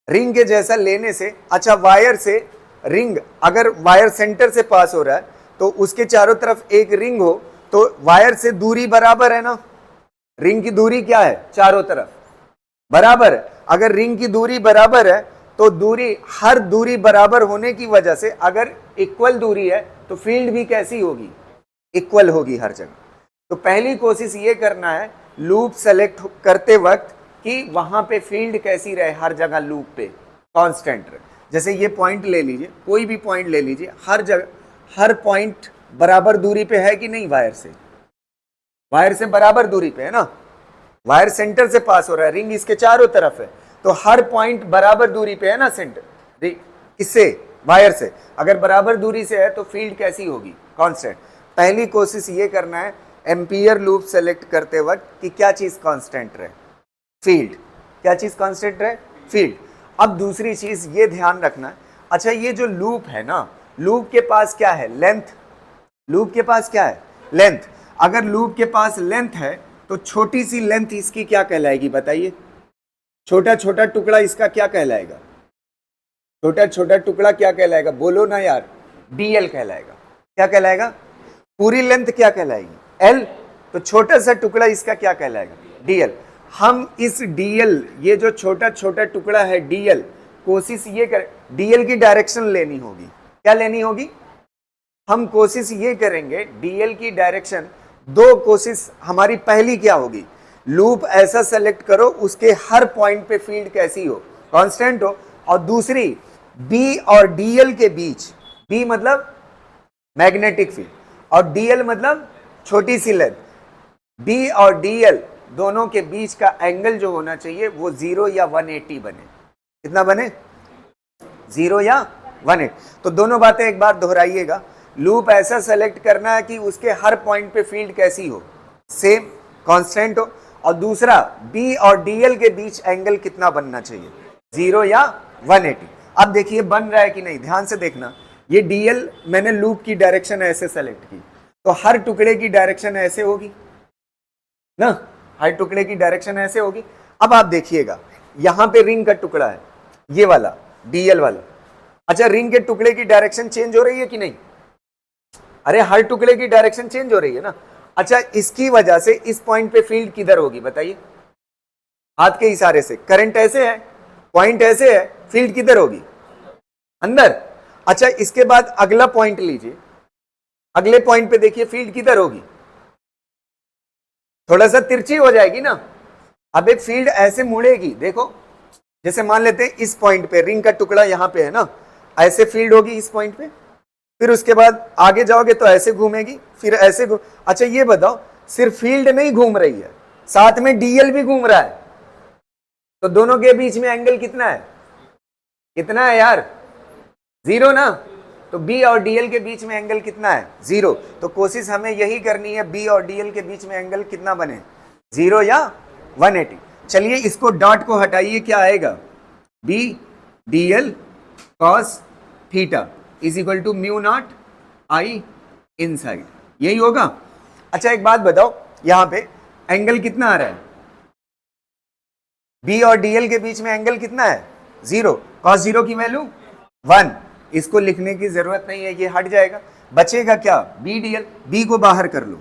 [SPEAKER 1] रिंग के जैसा लेने से, अच्छा वायर से रिंग, अगर वायर सेंटर से पास हो रहा है तो उसके चारों तरफ एक रिंग हो, तो वायर से दूरी बराबर है ना, रिंग की दूरी क्या है, चारों तरफ बराबर है। अगर रिंग की दूरी बराबर है तो दूरी, हर दूरी बराबर होने की वजह से अगर इक्वल दूरी है तो फील्ड भी कैसी होगी, इक्वल होगी हर जगह। तो पहली कोशिश ये करना है लूप सेलेक्ट करते वक्त कि वहां पे फील्ड कैसी रहे, हर जगह लूप पे कांस्टेंट रहे। जैसे ये पॉइंट ले लीजिए, कोई भी पॉइंट ले लीजिए, हर जगह, हर पॉइंट बराबर दूरी पे है कि नहीं, वायर से बराबर दूरी पे है ना, वायर सेंटर से पास हो रहा है, रिंग इसके चारों तरफ है, तो हर पॉइंट बराबर दूरी पे है ना सेंटर, किससे, वायर से। अगर बराबर दूरी से है तो फील्ड कैसी होगी, कांस्टेंट। पहली कोशिश ये करना है एम्पियर लूप सेलेक्ट करते वक्त कि क्या चीज कांस्टेंट रहे, फील्ड, क्या चीज कांस्टेंट रहे, फील्ड। अब दूसरी चीज ये ध्यान रखना है, अच्छा ये जो लूप है ना, लूप के पास क्या है, लेंथ, लूप के पास क्या है, लेंथ। अगर लूप के पास लेंथ है तो छोटी सी लेंथ इसकी क्या कहलाएगी बताइए, छोटा छोटा टुकड़ा इसका क्या कहलाएगा, छोटा छोटा टुकड़ा क्या कहलाएगा, बोलो ना यार, डीएल कहलाएगा। क्या कहलाएगा, पूरी लेंथ क्या कहलाएगी, एल, तो छोटा सा टुकड़ा इसका क्या कहलाएगा, डीएल। हम इस डीएल, ये जो छोटा छोटा टुकड़ा है डीएल, कोशिश ये कर, डीएल की डायरेक्शन लेनी होगी, क्या लेनी होगी, हम कोशिश ये करेंगे डीएल की डायरेक्शन, दो कोशिश हमारी, पहली क्या होगी, लूप ऐसा सेलेक्ट करो उसके हर पॉइंट पे फील्ड कैसी हो, कांस्टेंट हो, और दूसरी बी और डीएल के बीच, बी मतलब मैग्नेटिक फील्ड और डीएल मतलब छोटी सी लेंथ, बी और डीएल दोनों के बीच का एंगल जो होना चाहिए वो 0 या 180 बने, कितना बने, 0 या 180। तो दोनों बातें एक बार दोहराइएगा, लूप ऐसा सेलेक्ट करना है कि उसके हर पॉइंट पे फील्ड कैसी हो, सेम कांस्टेंट हो, और दूसरा बी और डीएल के बीच एंगल कितना बनना चाहिए, 0 या 180। अब देखिए बन रहा है कि नहीं, ध्यान से देखना, ये डीएल मैंने लूप की डायरेक्शन ऐसे सेलेक्ट की, तो हर टुकड़े की डायरेक्शन ऐसे होगी ना, हर टुकड़े की डायरेक्शन ऐसे होगी। अब आप देखिएगा यहां पे रिंग का टुकड़ा है, ये वाला डीएल वाला, अच्छा रिंग के टुकड़े की डायरेक्शन चेंज हो रही है कि नहीं, अरे हर टुकड़े की डायरेक्शन चेंज हो रही है ना। अच्छा इसकी वजह से इस पॉइंट पे फील्ड किधर होगी बताइए, हाथ के इशारे से, करंट ऐसे है, पॉइंट ऐसे है, फील्ड किधर होगी, अंदर। अच्छा इसके बाद अगला पॉइंट लीजिए, अगले पॉइंट पे देखिए फील्ड किधर होगी, थोड़ा सा तिरछी हो जाएगी ना। अब एक फील्ड ऐसे मुड़ेगी, देखो जैसे मान लेते हैं इस पॉइंट पे रिंग का टुकड़ा यहां पे है ना, ऐसे फील्ड होगी इस पॉइंट पे, फिर उसके बाद आगे जाओगे तो ऐसे घूमेगी, फिर ऐसे अच्छा ये बताओ, सिर्फ फील्ड नहीं घूम रही है, साथ में डीएल भी घूम रहा है, तो दोनों के बीच में एंगल कितना है, कितना है यार, 0 ना, तो बी और डीएल के बीच में एंगल कितना है? 0। तो कोशिश हमें यही करनी है, बी और डीएल के बीच में एंगल कितना बने, 0 या 180। चलिए इसको डॉट को हटाइए, क्या आएगा? B D L cos theta is equal to mu naught I inside, यही होगा। अच्छा एक बात बताओ, यहां पे एंगल कितना आ रहा है? बी और डीएल के बीच में एंगल कितना है? 0। कॉस 0 की वैल्यू 1। इसको लिखने की जरूरत नहीं है, ये हट जाएगा। बचेगा क्या? B DL. बी को बाहर कर लो,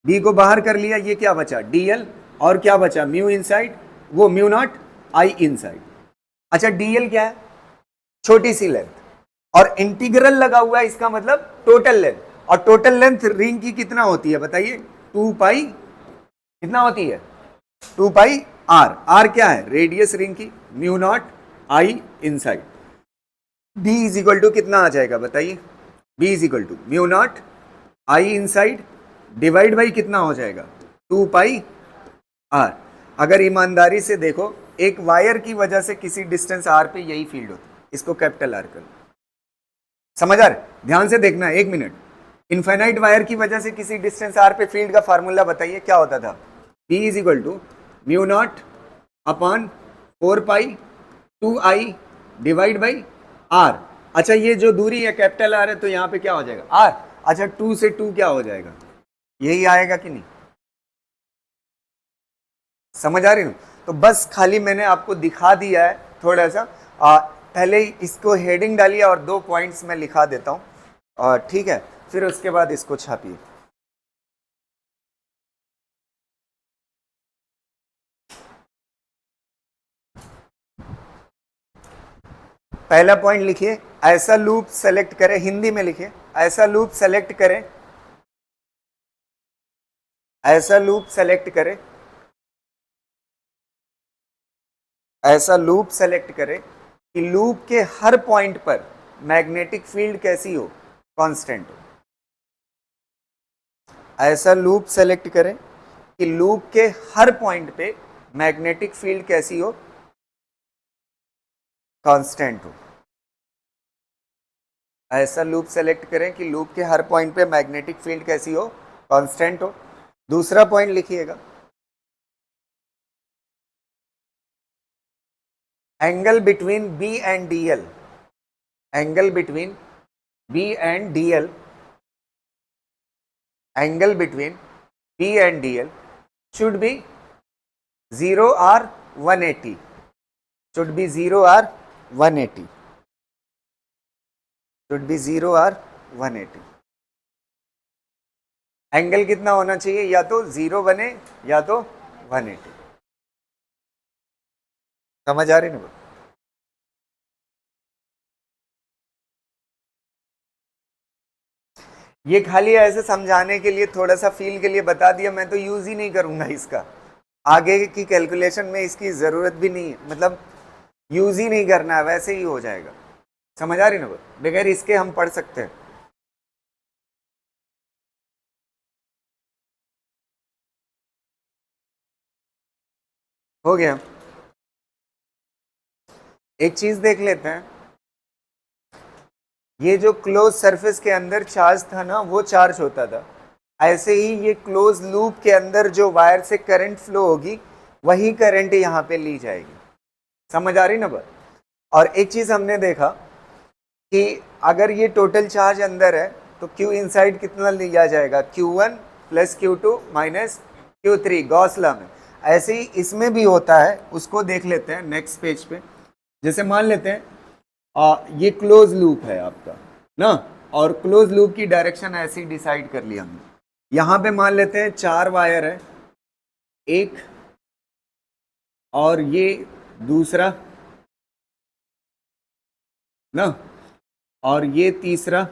[SPEAKER 1] बी को बाहर कर लिया, ये क्या बचा? डीएल। और क्या बचा? म्यू इनसाइड, वो म्यू नॉट आई इनसाइड। अच्छा डीएल क्या है? छोटी सी लेंथ, और इंटीग्रल लगा हुआ है, इसका मतलब टोटल लेंथ। और टोटल लेंथ रिंग की कितना होती है बताइए? 2 पाई, कितना होती है? 2 पाई आर। आर क्या है? रेडियस रिंग की, mu naught I inside. B is equal to कितना आ जाएगा बताइए? B is equal to mu naught I inside divide by कितना हो जाएगा? 2 पाई आर। अगर ईमानदारी से देखो, एक वायर की वजह से किसी डिस्टेंस आर पे यही फील्ड होती है, इसको कैपिटल आर कर लो। समझ आ रहा है? ध्यान से देखना, 1 मिनट। इनफाइनाइट वायर की वजह से किसी डिस्टेंस आर पे फील्ड का फार्मूला बताइए क्या होता था? B is equal to mu naught upon 4 pi 2 I divide by R. अच्छा ये जो दूरी है कैपिटल आर है, तो यहाँ पे क्या हो जाएगा? आर। अच्छा 2 से 2 क्या हो जाएगा? यही आएगा कि नहीं? समझ आ रही हूँ? तो बस खाली मैंने आपको दिखा दिया है थोड़ा सा। पहले इसको हेडिंग डालिए और 2 पॉइंट्स मैं लिखा देता हूँ, ठीक है? फिर उसके बाद इसको छापिए। पहला पॉइंट लिखिए, ऐसा लूप सेलेक्ट करें, हिंदी में लिखिए, ऐसा लूप सेलेक्ट करें, ऐसा लूप सेलेक्ट करें, ऐसा लूप सेलेक्ट करें कि लूप के हर पॉइंट पर मैग्नेटिक फील्ड कैसी हो? कांस्टेंट हो। ऐसा लूप सेलेक्ट करें कि लूप के हर पॉइंट पे मैग्नेटिक फील्ड कैसी हो? कांस्टेंट हो। ऐसा लूप सेलेक्ट करें कि लूप के हर पॉइंट पे मैग्नेटिक फील्ड कैसी हो? कांस्टेंट हो। दूसरा पॉइंट लिखिएगा, angle between B and DL, angle between B and DL, angle between B and DL should be 0 or 180, should be 0 or 180, should be 0 or 180। Angle कितना होना चाहिए? या तो 0 बने या तो 180। समझ आ रही ना? ये खाली ऐसे समझाने के लिए, थोड़ा सा फील के लिए बता दिया, मैं तो यूज ही नहीं करूंगा इसका। आगे की कैलकुलेशन में इसकी जरूरत भी नहीं है, मतलब यूज ही नहीं करना है, वैसे ही हो जाएगा। समझ आ रही ना? बगैर इसके हम पढ़ सकते हैं। हो गया। एक चीज देख लेते हैं, ये जो क्लोज सरफेस के अंदर चार्ज था ना, वो चार्ज होता था। ऐसे ही ये क्लोज लूप के अंदर जो वायर से करंट फ्लो होगी, वही करंट यहाँ पे ली जाएगी। समझ आ रही ना बात? और एक चीज हमने देखा कि अगर ये टोटल चार्ज अंदर है तो Q इनसाइड कितना लिया जाएगा? Q1 plus Q2 minus Q3, Gauss law में। ऐसे ही इसमें भी होता है, उसको देख लेते हैं नेक्स्ट पेज पे। जैसे मान लेते हैं ये क्लोज लूप है आपका ना, और क्लोज लूप की डायरेक्शन ऐसे ही डिसाइड कर लिया हमने। यहां पे मान लेते हैं 4 वायर है, एक और ये दूसरा ना, और ये तीसरा,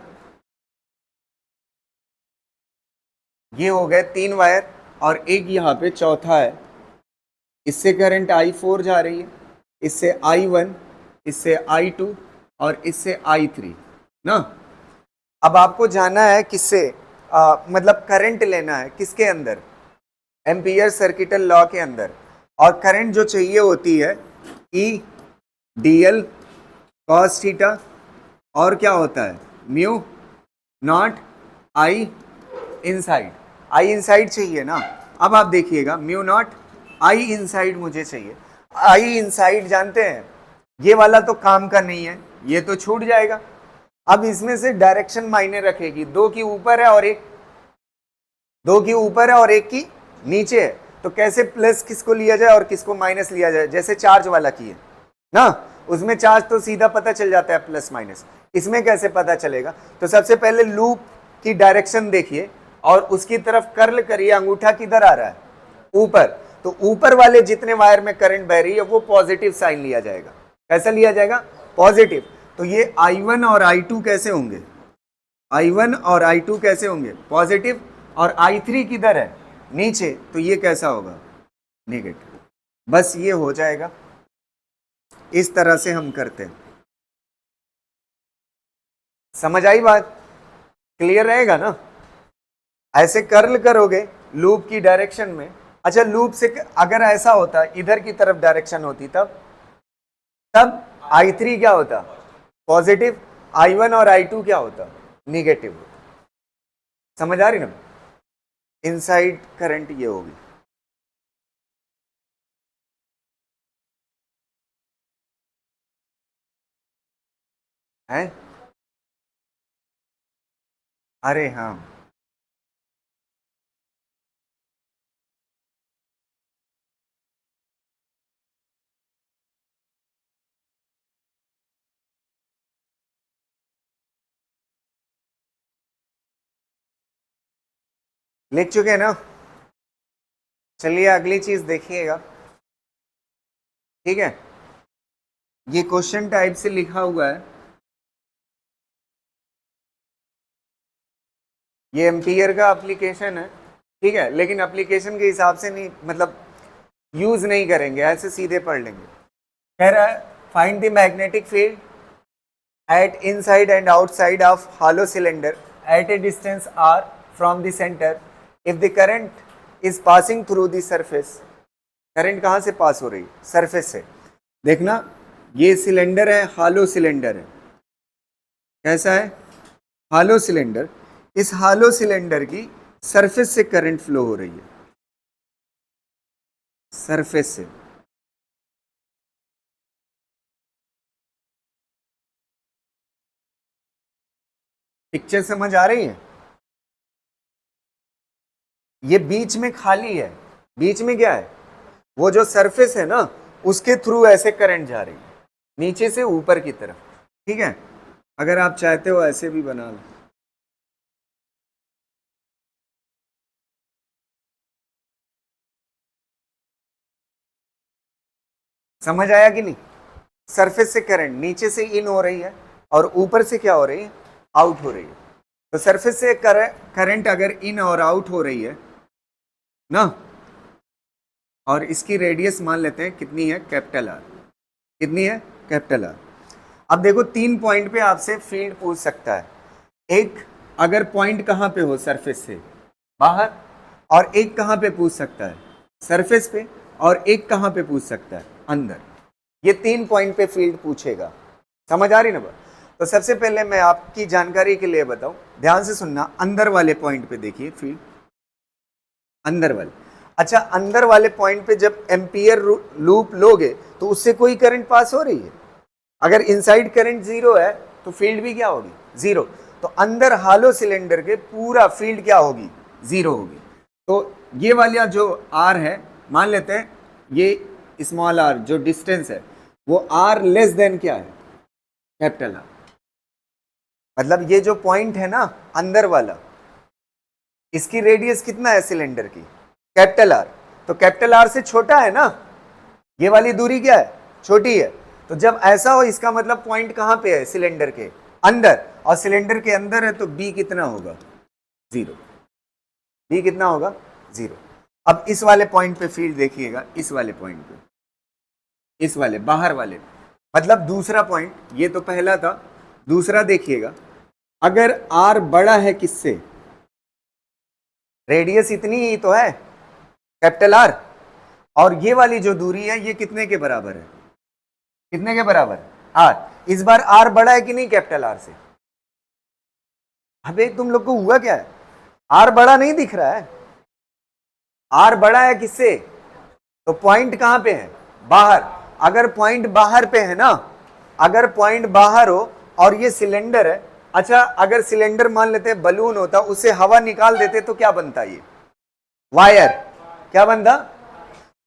[SPEAKER 1] ये हो गए 3 वायर, और एक यहाँ पे चौथा है। इससे करंट I4 जा रही है, इससे I1, इससे I2 और इससे I3 ना। अब आपको जाना है किससे, मतलब करंट लेना है किसके अंदर? एम्पियर सर्किटल लॉ के अंदर। और करंट जो चाहिए होती है E dl cos थीटा, और क्या होता है? Mu naught I inside, I inside चाहिए ना। अब आप देखिएगा म्यू नॉट आई इनसाइड मुझे चाहिए। आई इनसाइड जानते हैं ये वाला तो काम का नहीं है, ये तो छूट जाएगा। अब इसमें से डायरेक्शन मायने रखेगी, दो की ऊपर है और एक, दो की ऊपर है और एक की नीचे है, तो कैसे प्लस किसको लिया जाए और किसको माइनस लिया जाए, जैसे चार्ज वाला की है ना, उसमें चार्ज तो सीधा पता चल जाता है प्लस माइनस, इसमें कैसे पता चलेगा। तो सबसे पहले लूप की डायरेक्शन देखिए और उसकी तरफ कर्ल करिए, अंगूठा किधर आ रहा है, ऊपर, तो ऊपर वाले जितने वायर में करंट बह रही है वो पॉजिटिव साइन लिया जाएगा। कैसा लिया जाएगा, पॉजिटिव। तो ये I1 और I2 कैसे होंगे, I1 और I2 कैसे होंगे, पॉजिटिव, और I3 किधर है, नीचे, तो ये कैसा होगा, नेगेटिव। बस ये हो जाएगा, इस तरह से हम करते हैं। समझ आई बात, क्लियर रहेगा ना। ऐसे कर्ल करोगे लूप की डायरेक्शन में। अच्छा, लूप से अगर ऐसा होता इधर की तरफ डायरेक्शन होती तब I3 क्या होता, पॉजिटिव, I1 और I2 क्या होता, निगेटिव होता। समझ आ रही ना, इनसाइड करंट ये होगी। है, अरे हाँ, लिख चुके हैं ना। चलिए अगली चीज देखिएगा, ठीक है। ये क्वेश्चन टाइप से लिखा हुआ है, ये एम्पियर का एप्लीकेशन है, ठीक है, लेकिन एप्लीकेशन के हिसाब से नहीं, मतलब यूज नहीं करेंगे, ऐसे सीधे पढ़ लेंगे। कह रहा है find the magnetic field at inside and outside of hollow cylinder at a distance r from the center if the current is passing through the surface। Current कहाँ से पास हो रही है, सरफेस से। देखना ये सिलेंडर है, हॉलो सिलेंडर है, कैसा है, हॉलो सिलेंडर। इस हॉलो सिलेंडर की सरफेस से करंट फ्लो हो रही है, सरफेस से। पिक्चर समझ आ रही है, ये बीच में खाली है, बीच में क्या है, वो जो सरफेस है ना उसके थ्रू ऐसे करंट जा रही है नीचे से ऊपर की तरफ, ठीक है। अगर आप चाहते हो ऐसे भी बना लो, समझ आया कि नहीं। सरफेस से करंट नीचे से इन हो रही है और ऊपर से क्या हो रही है, आउट हो रही है। तो सरफेस से करंट अगर इन और आउट हो रही है ना, और इसकी रेडियस मान लेते हैं कितनी है, कैपिटल आर, कितनी है, कैपिटल आर। अब देखो 3 पॉइंट पे आपसे फील्ड पूछ सकता है, एक अगर पॉइंट कहाँ पे हो सरफेस से बाहर, और एक कहाँ पे पूछ सकता है, सरफेस पे, और एक कहाँ पे पूछ सकता है, अंदर। ये 3 पॉइंट पे फील्ड पूछेगा, समझ आ रही ना बात। तो सबसे पहले मैं आपकी जानकारी के लिए बताऊं, ध्यान से सुनना, अंदर वाले पॉइंट पे देखिए फील्ड, अंदर वाले। अच्छा, अंदर वाले पॉइंट पे जब एम्पियर लूप लोगे तो उससे कोई करंट पास हो रही है, अगर इनसाइड करंट जीरो है तो फील्ड भी क्या होगी, जीरो। तो अंदर हालो सिलेंडर के पूरा फील्ड क्या होगी, जीरो होगी। तो ये वाला जो आर है, मान लेते हैं ये स्मॉल आर जो डिस्टेंस है वो आर लेस देन क्या है, कैपिटल आर। मतलब ये जो पॉइंट है ना अंदर वाला, इसकी रेडियस कितना है सिलेंडर की, कैपिटल आर। तो कैपिटल आर से छोटा है ना, ये वाली दूरी क्या है, छोटी है। तो जब ऐसा हो इसका मतलब पॉइंट कहां पे है, सिलेंडर के अंदर, और सिलेंडर के अंदर है तो बी कितना होगा, जीरो। बी कितना होगा, जीरो। अब इस वाले पॉइंट पे फील्ड देखिएगा, इस वाले पॉइंट पे, इस वाले बाहर वाले, मतलब दूसरा पॉइंट, ये तो पहला था, दूसरा देखिएगा, अगर आर बड़ा है किससे, रेडियस इतनी ही तो है, कैपिटल आर, और ये वाली जो दूरी है ये कितने के बराबर है, कितने के बराबर, आर। इस बार आर बड़ा है कि नहीं कैपिटल आर से, अबे तुम लोग को हुआ क्या है, आर बड़ा नहीं दिख रहा है, आर बड़ा है किससे, तो पॉइंट कहां पे है, बाहर। अगर पॉइंट बाहर पे है ना, अगर पॉइंट बाहर हो और ये सिलेंडर है, अच्छा अगर सिलेंडर मान लेते हैं बलून होता, उससे हवा निकाल देते तो क्या बनता, ये वायर, क्या बनता,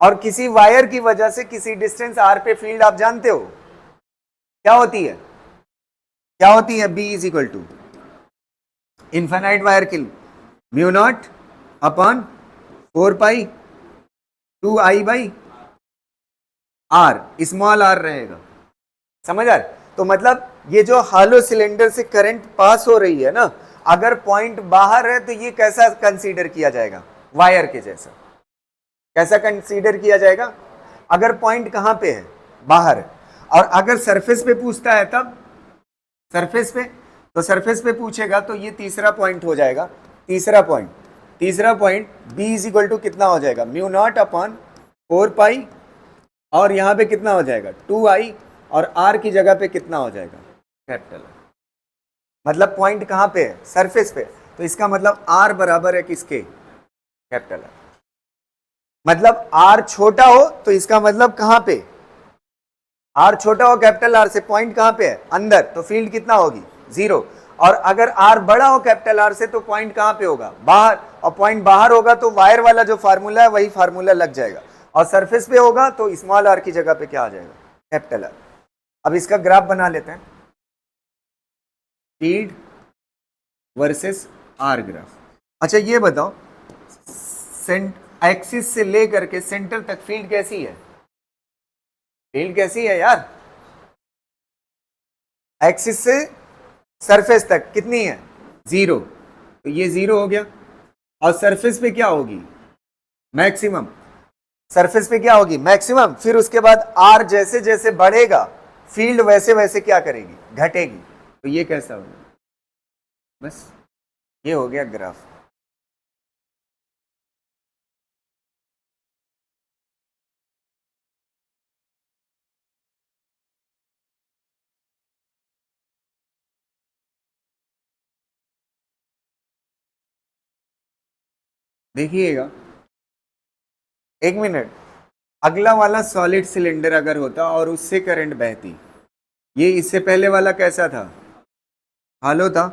[SPEAKER 1] और किसी वायर की वजह से किसी डिस्टेंस आर पे फील्ड आप जानते हो क्या होती है, क्या होती है, B is equal to infinite wire की mu naught upon 4 pi 2 I by R, small R रहेगा, समझ आ रहा। तो मतलब ये जो हालो सिलेंडर से करंट पास हो रही है ना, अगर पॉइंट बाहर है तो ये कैसा कंसीडर किया जाएगा, वायर के जैसा, कैसा कंसीडर किया जाएगा, अगर पॉइंट कहां पे है, बाहर है। और अगर सरफेस पे पूछता है तब, सरफेस पे, तो सरफेस पे पूछेगा तो ये तीसरा पॉइंट हो जाएगा, तीसरा point B is equal to कितना हो जाएगा, म्यू नॉट अपॉन 4 पाई, और यहां पे कितना हो जाएगा 2 आई, और आर की जगह पे कितना हो जाएगा, कैपिटल। मतलब पॉइंट कहां पे है, सरफेस पे, तो इसका मतलब आर बराबर है किसके, कैपिटल। मतलब आर छोटा हो तो इसका मतलब कहां पे, आर छोटा हो कैपिटल आर से, पॉइंट कहां पे है, अंदर, तो फील्ड कितना होगी, 0। और अगर आर बड़ा हो कैपिटल आर से तो पॉइंट कहां पे होगा, बाहर, और पॉइंट बाहर होगा तो वायर वाला जो फार्मूला है वही फार्मूला लग जाएगा, और सरफेस पे होगा तो स्मॉल आर की जगह पे क्या आ जाएगा, कैपिटल आर। अब इसका ग्राफ बना लेते हैं, फील्ड वर्सेस आर ग्राफ। अच्छा ये बताओ, एक्सिस से लेकर के सेंटर तक फील्ड कैसी है, फील्ड कैसी है यार, एक्सिस से सरफेस तक कितनी है, 0, तो ये 0 हो गया। और सरफेस पे क्या होगी, मैक्सिमम, सरफेस पे क्या होगी, मैक्सिमम। फिर उसके बाद आर जैसे जैसे बढ़ेगा फील्ड वैसे वैसे क्या करेगी, घटेगी। तो ये कैसा होगा, बस ये हो गया ग्राफ। देखिएगा, एक मिनट, अगला वाला सॉलिड सिलेंडर अगर होता और उससे करंट बहती, ये इससे पहले वाला कैसा था, हालो था,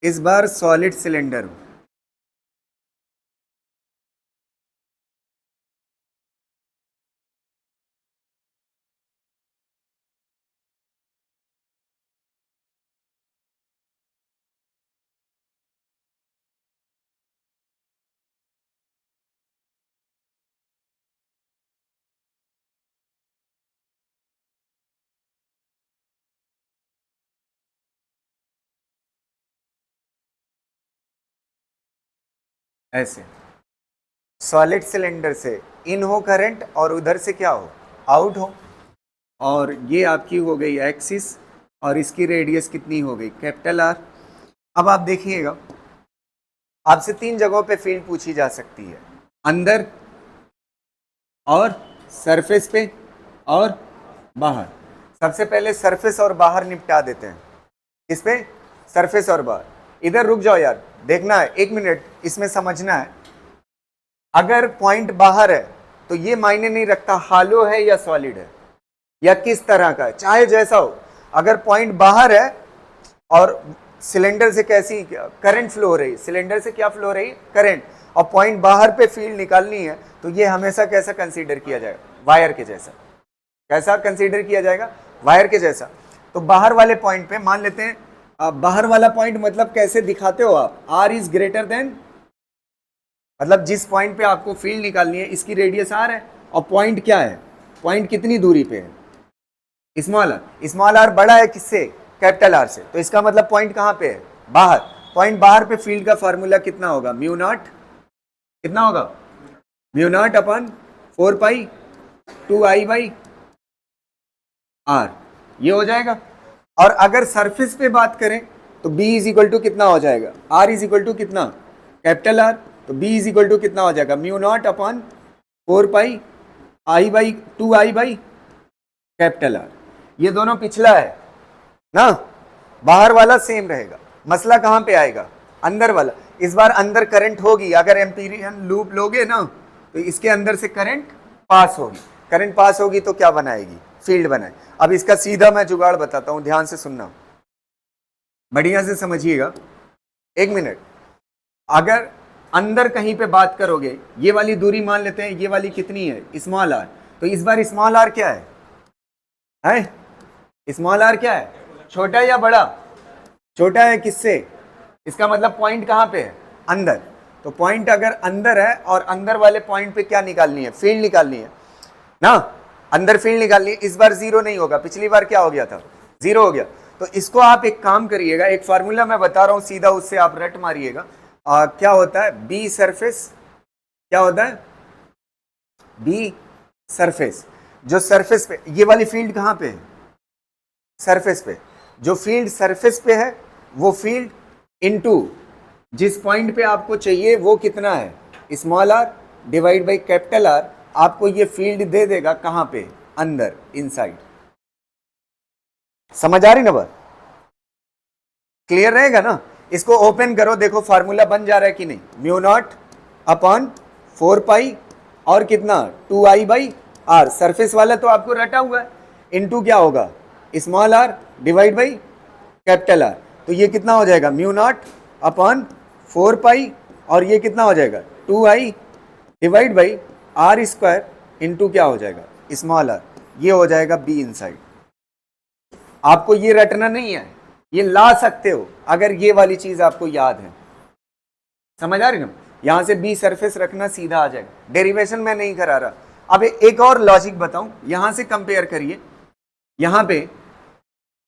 [SPEAKER 1] इस बार सॉलिड सिलेंडर हो, ऐसे सॉलिड सिलेंडर से इन हो करंट और उधर से क्या हो, आउट हो, और ये आपकी हो गई एक्सिस, और इसकी रेडियस कितनी हो गई, कैपिटल आर। अब आप देखिएगा, आपसे 3 जगहों पे फील्ड पूछी जा सकती है, अंदर और सरफेस पे और बाहर। सबसे पहले सरफेस और बाहर निपटा देते हैं, इस पे सरफेस और बाहर। इधर रुक जाओ यार, देखना है, 1 मिनट इसमें समझना है। अगर पॉइंट बाहर है तो ये मायने नहीं रखता हालो है या सॉलिड है या किस तरह का है, चाहे जैसा हो। अगर पॉइंट बाहर है और सिलेंडर से कैसी करंट फ्लो हो रही, सिलेंडर से क्या फ्लो हो रही, करंट, और पॉइंट बाहर पे फील्ड निकालनी है, तो ये हमेशा कैसा कंसीडर किया जाएगा, वायर के जैसा। कैसा कंसीडर किया जाएगा, वायर के जैसा। तो बाहर वाले पॉइंट पे मान लेते हैं, बाहर वाला पॉइंट मतलब कैसे दिखाते हो आप, आर इज ग्रेटर देन, मतलब जिस पॉइंट पे आपको फील्ड निकालनी है इसकी रेडियस आर है, और पॉइंट क्या है, पॉइंट कितनी दूरी पे है, स्मॉल आर। स्मॉल आर बड़ा है किससे, कैपिटल आर से, तो इसका मतलब पॉइंट कहां पे है, बाहर। पॉइंट बाहर पे फील्ड का फॉर्मूला कितना होगा, म्यू नॉट, कितना होगा, mu naught upon 4 pi 2 I by R, ये हो जाएगा। और अगर सरफेस पे बात करें तो B इज इक्वल टू कितना हो जाएगा, R इज इक्वल टू कितना, कैपिटल आर, तो B इज इक्वल टू कितना हो जाएगा, mu naught upon 4 pi I by 2 I by capital are. ये दोनों पिछला है ना, बाहर वाला सेम रहेगा। मसला कहां पे आएगा, अंदर वाला। इस बार अंदर करंट होगी, अगर एम्पीरियन लूप लोगे ना तो इसके अंदर से करंट पास होगी, करंट पास होगी तो क्या बनाएगी, फील्ड बनाए। अब इसका सीधा मैं जुगाड़ बताता हूं, ध्यान से सुनना, बढ़िया से समझिएगा, एक मिनट। अगर अंदर कहीं पे बात करोगे, ये वाली दूरी मान लेते हैं, ये वाली कितनी है, स्मॉल आर, तो इस बार स्मॉल आर क्या है स्मॉल आर क्या है, छोटा या बड़ा, छोटा है किससे, इसका मतलब पॉइंट कहां पे है, अंदर। तो पॉइंट अगर अंदर है और अंदर वाले पॉइंट पे क्या निकालनी है, फील्ड निकालनी है ना, अंदर फील्ड निकालनी है। इस बार जीरो नहीं होगा, पिछली बार क्या हो गया था, जीरो हो गया। तो इसको आप एक काम करिएगा, एक फार्मूला मैं बता रहा हूं सीधा, उससे आप रट मारिएगा। क्या होता है बी सरफेस, क्या होता है बी सरफेस, जो सरफेस पे, ये वाली फील्ड कहां पे है, सरफेस पे, जो फील्ड सरफेस पे है वो फील्ड इनटू जिस पॉइंट पे आपको चाहिए वो कितना है, small R divide by capital R, आपको ये फील्ड दे देगा कहां पे, अंदर, इनसाइड। समझ आ रही ना बात, क्लियर रहेगा ना। इसको ओपन करो, देखो फार्मूला बन जा रहा है कि नहीं, म्यू नॉट अपॉन 4 पाई और कितना 2i बाई आर, सरफेस वाला तो आपको रटा हुआ है, इनटू क्या होगा small R divide by capital R. तो ये कितना हो जाएगा, म्यू नॉट अपॉन 4 पाई और ये कितना हो जाएगा 2i divide by R square into क्या हो जाएगा स्मॉल आर, ये हो जाएगा बी इनसाइड। आपको ये रटना नहीं है, ये ला सकते हो अगर ये वाली चीज आपको याद है। समझ आ रही ना, यहां से बी सरफेस रखना सीधा आ जाएगा, डेरिवेशन मैं नहीं करा रहा। अब एक और लॉजिक बताऊं, यहां से कंपेयर करिए, यहां पे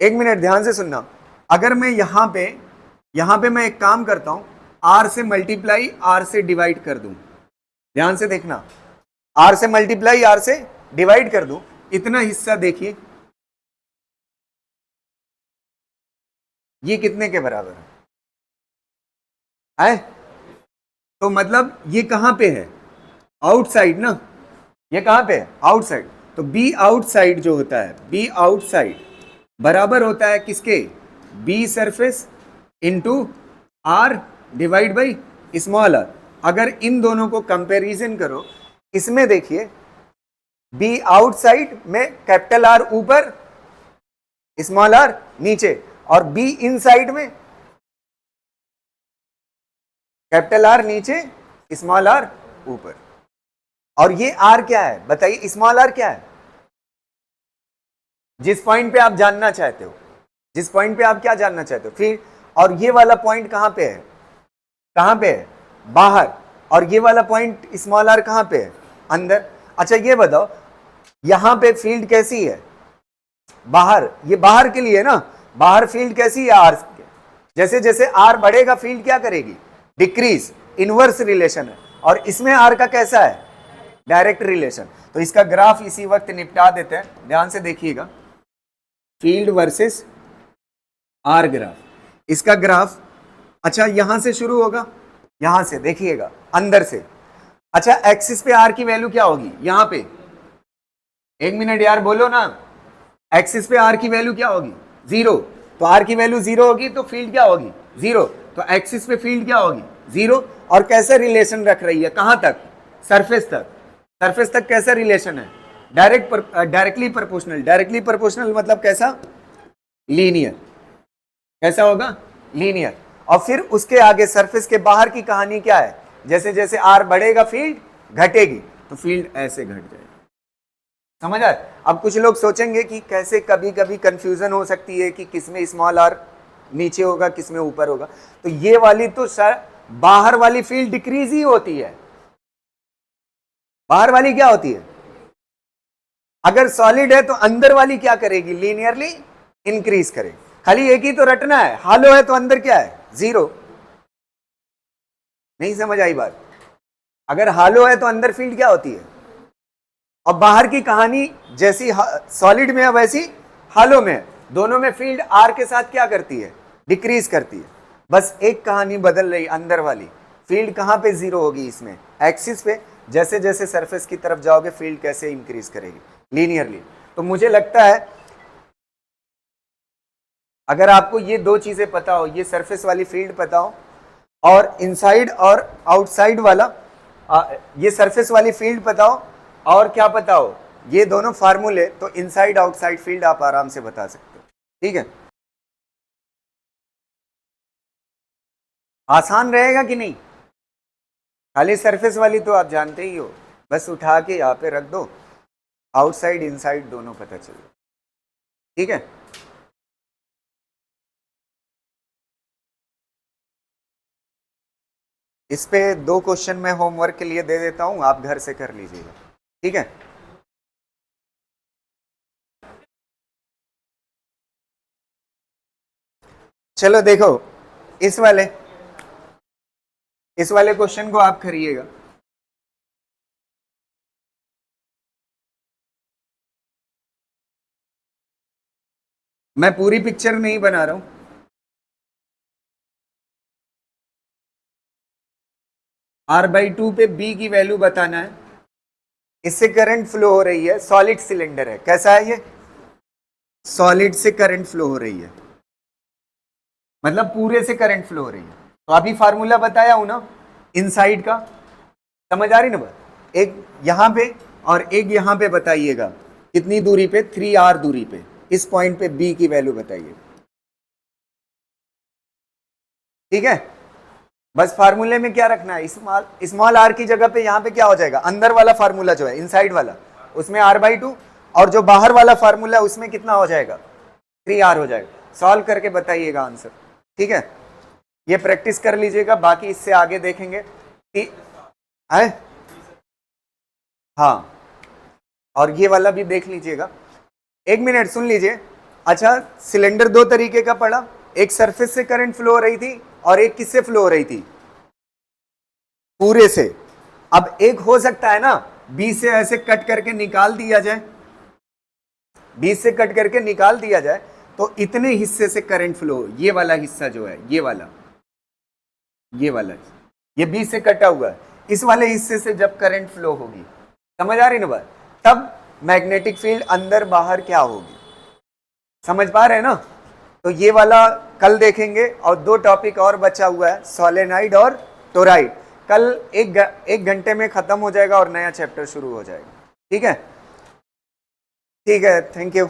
[SPEAKER 1] एक मिनट ध्यान से सुनना। अगर मैं यहां पे मैं एक काम करता हूं, आर से मल्टीप्लाई आर से डिवाइड कर दूं, ध्यान से देखना, आर से मल्टीप्लाई आर से डिवाइड कर दूं, इतना हिस्सा देखिए ये कितने के बराबर है, तो मतलब ये कहां पे है, आउटसाइड ना, ये कहां पे है, आउटसाइड। तो बी आउटसाइड जो होता है, बी आउटसाइड बराबर होता है किसके, B surface into R divide by small R. अगर इन दोनों को कंपैरिजन करो, इसमें देखिए बी आउटसाइड में कैपिटल आर ऊपर स्मॉल आर नीचे, और बी इनसाइड में कैपिटल आर नीचे स्मॉल आर ऊपर। और ये आर क्या है बताइए, स्मॉल आर क्या है, जिस पॉइंट पे आप जानना चाहते हो, जिस पॉइंट पे आप क्या जानना चाहते हो फिर, और ये वाला पॉइंट कहां पे है, कहां पे है, बाहर, और ये वाला पॉइंट स्मॉल आर कहां पे है, अंदर। अच्छा ये बताओ यहां पे फील्ड कैसी है, बाहर, ये बाहर के लिए ना, बाहर फील्ड कैसी है आर, जैसे जैसे आर बढ़ेगा फील्ड क्या करेगी, डिक्रीज, इनवर्स रिलेशन है। और इसमें आर का कैसा है, डायरेक्ट रिलेशन। तो इसका ग्राफ इसी वक्त निपटा देते हैं, ध्यान से देखिएगा, फील्ड वर्सेस आर ग्राफ, इसका ग्राफ। अच्छा यहां से शुरू होगा, यहां से देखिएगा अंदर से। अच्छा एक्सिस पे आर की वैल्यू क्या होगी, यहां पे, एक मिनट यार बोलो ना, एक्सिस पे आर की वैल्यू क्या होगी, जीरो। तो आर की वैल्यू जीरो होगी तो फील्ड क्या होगी, जीरो। तो एक्सिस पे फील्ड क्या होगी, जीरो। और कैसे रिलेशन रख रही है, कहां तक, सरफेस तक, सरफेस तक कैसा रिलेशन है, डायरेक्टली प्रोपोर्शनल। डायरेक्टली प्रोपोर्शनल मतलब कैसा, लीनियर, कैसा होगा, लीनियर। और फिर उसके आगे सरफेस के बाहर की कहानी क्या है, जैसे जैसे आर बढ़ेगा फील्ड घटेगी, तो फील्ड ऐसे घट जाएगी। समझ आए। अब कुछ लोग सोचेंगे कि कैसे, कभी कभी कंफ्यूजन हो सकती है कि किसमें स्मॉल आर नीचे होगा किसमें ऊपर होगा। तो ये वाली तो सर बाहर वाली फील्ड डिक्रीज ही होती है, बाहर वाली क्या होती है, अगर सॉलिड है तो अंदर वाली क्या करेगी, लीनियरली इंक्रीज करेगी। खाली एक ही तो रटना है, हालो है तो अंदर क्या है, जीरो। नहीं समझ आई बात, अगर हालो है तो अंदर फील्ड क्या होती है, और बाहर की कहानी जैसी सॉलिड में है वैसी हालो में है, दोनों में फील्ड आर के साथ क्या करती है, डिक्रीज करती है। बस एक कहानी बदल रही, अंदर वाली फील्ड कहां पे जीरो होगी, इसमें एक्सिस पे, जैसे जैसे सरफेस की तरफ जाओगे फील्ड कैसे इंक्रीज करेगी, लीनियरली। तो मुझे लगता है अगर आपको ये दो चीजें पता हो, ये सरफेस वाली फील्ड पता हो और इनसाइड और आउटसाइड वाला ये सरफेस वाली फील्ड पता हो और क्या पता हो, ये दोनों फार्मूले, तो इनसाइड आउटसाइड फील्ड आप आराम से बता सकते हो। ठीक है, आसान रहेगा कि नहीं? खाली सरफेस वाली तो आप जानते ही हो, बस उठा के यहाँ पे रख दो, आउटसाइड इनसाइड दोनों पता चल। ठीक है, इस पे 2 क्वेश्चन मैं होमवर्क के लिए दे देता हूं, आप घर से कर लीजिएगा। ठीक है, चलो देखो, इस वाले क्वेश्चन को आप करिएगा। मैं पूरी पिक्चर नहीं बना रहा हूं, R/2 पे B की वैल्यू बताना है। इससे करंट फ्लो हो रही है, सॉलिड सिलेंडर है, कैसा है ये? सॉलिड से करंट फ्लो हो रही है, मतलब पूरे से करंट फ्लो हो रही है। तो अभी फार्मूला बताया हूं ना इनसाइड का, समझ आ रही ना बात? एक यहां पे और एक यहां पे बताइएगा, कितनी दूरी पे? 3R दूरी पे, इस पॉइंट पे B की वैल्यू बताइए। ठीक है, बस फार्मूले में क्या रखना है, स्मॉल r की जगह पे यहां पे क्या हो जाएगा, अंदर वाला फार्मूला जो है इनसाइड वाला, उसमें R/2, और जो बाहर वाला फार्मूला है उसमें कितना हो जाएगा, 3R हो जाएगा। सॉल्व करके बताइएगा आंसर। ठीक है, ये प्रैक्टिस कर लीजिएगा, बाकी इससे आगे देखेंगे कि है। हाँ, और ये वाला भी देख लीजिएगा। 1 मिनट सुन लीजिए। अच्छा, सिलेंडर 2 तरीके का पड़ा, एक सरफेस से करंट फ्लो हो रही थी और एक किससे फ्लो हो रही थी, पूरे से। अब एक हो सकता है ना, बीच से ऐसे कट करके निकाल दिया जाए, बीच से कट करके निकाल दिया जाए, तो इतने हिस्से से करंट फ्लो, ये वाला हिस्सा जो है, ये वाला ये बीच से कटा हुआ है, इस वाले हिस्से से जब करंट फ्लो होगी, समझ आ रही ना बात, तब मैग्नेटिक फील्ड अंदर बाहर क्या होगी, समझ पा रहे हैं ना? तो ये वाला कल देखेंगे, और 2 टॉपिक और बचा हुआ है, सोलेनाइड और टोराइड। कल 1 घंटे में खत्म हो जाएगा और नया चैप्टर शुरू हो जाएगा। ठीक है, ठीक है, थैंक यू।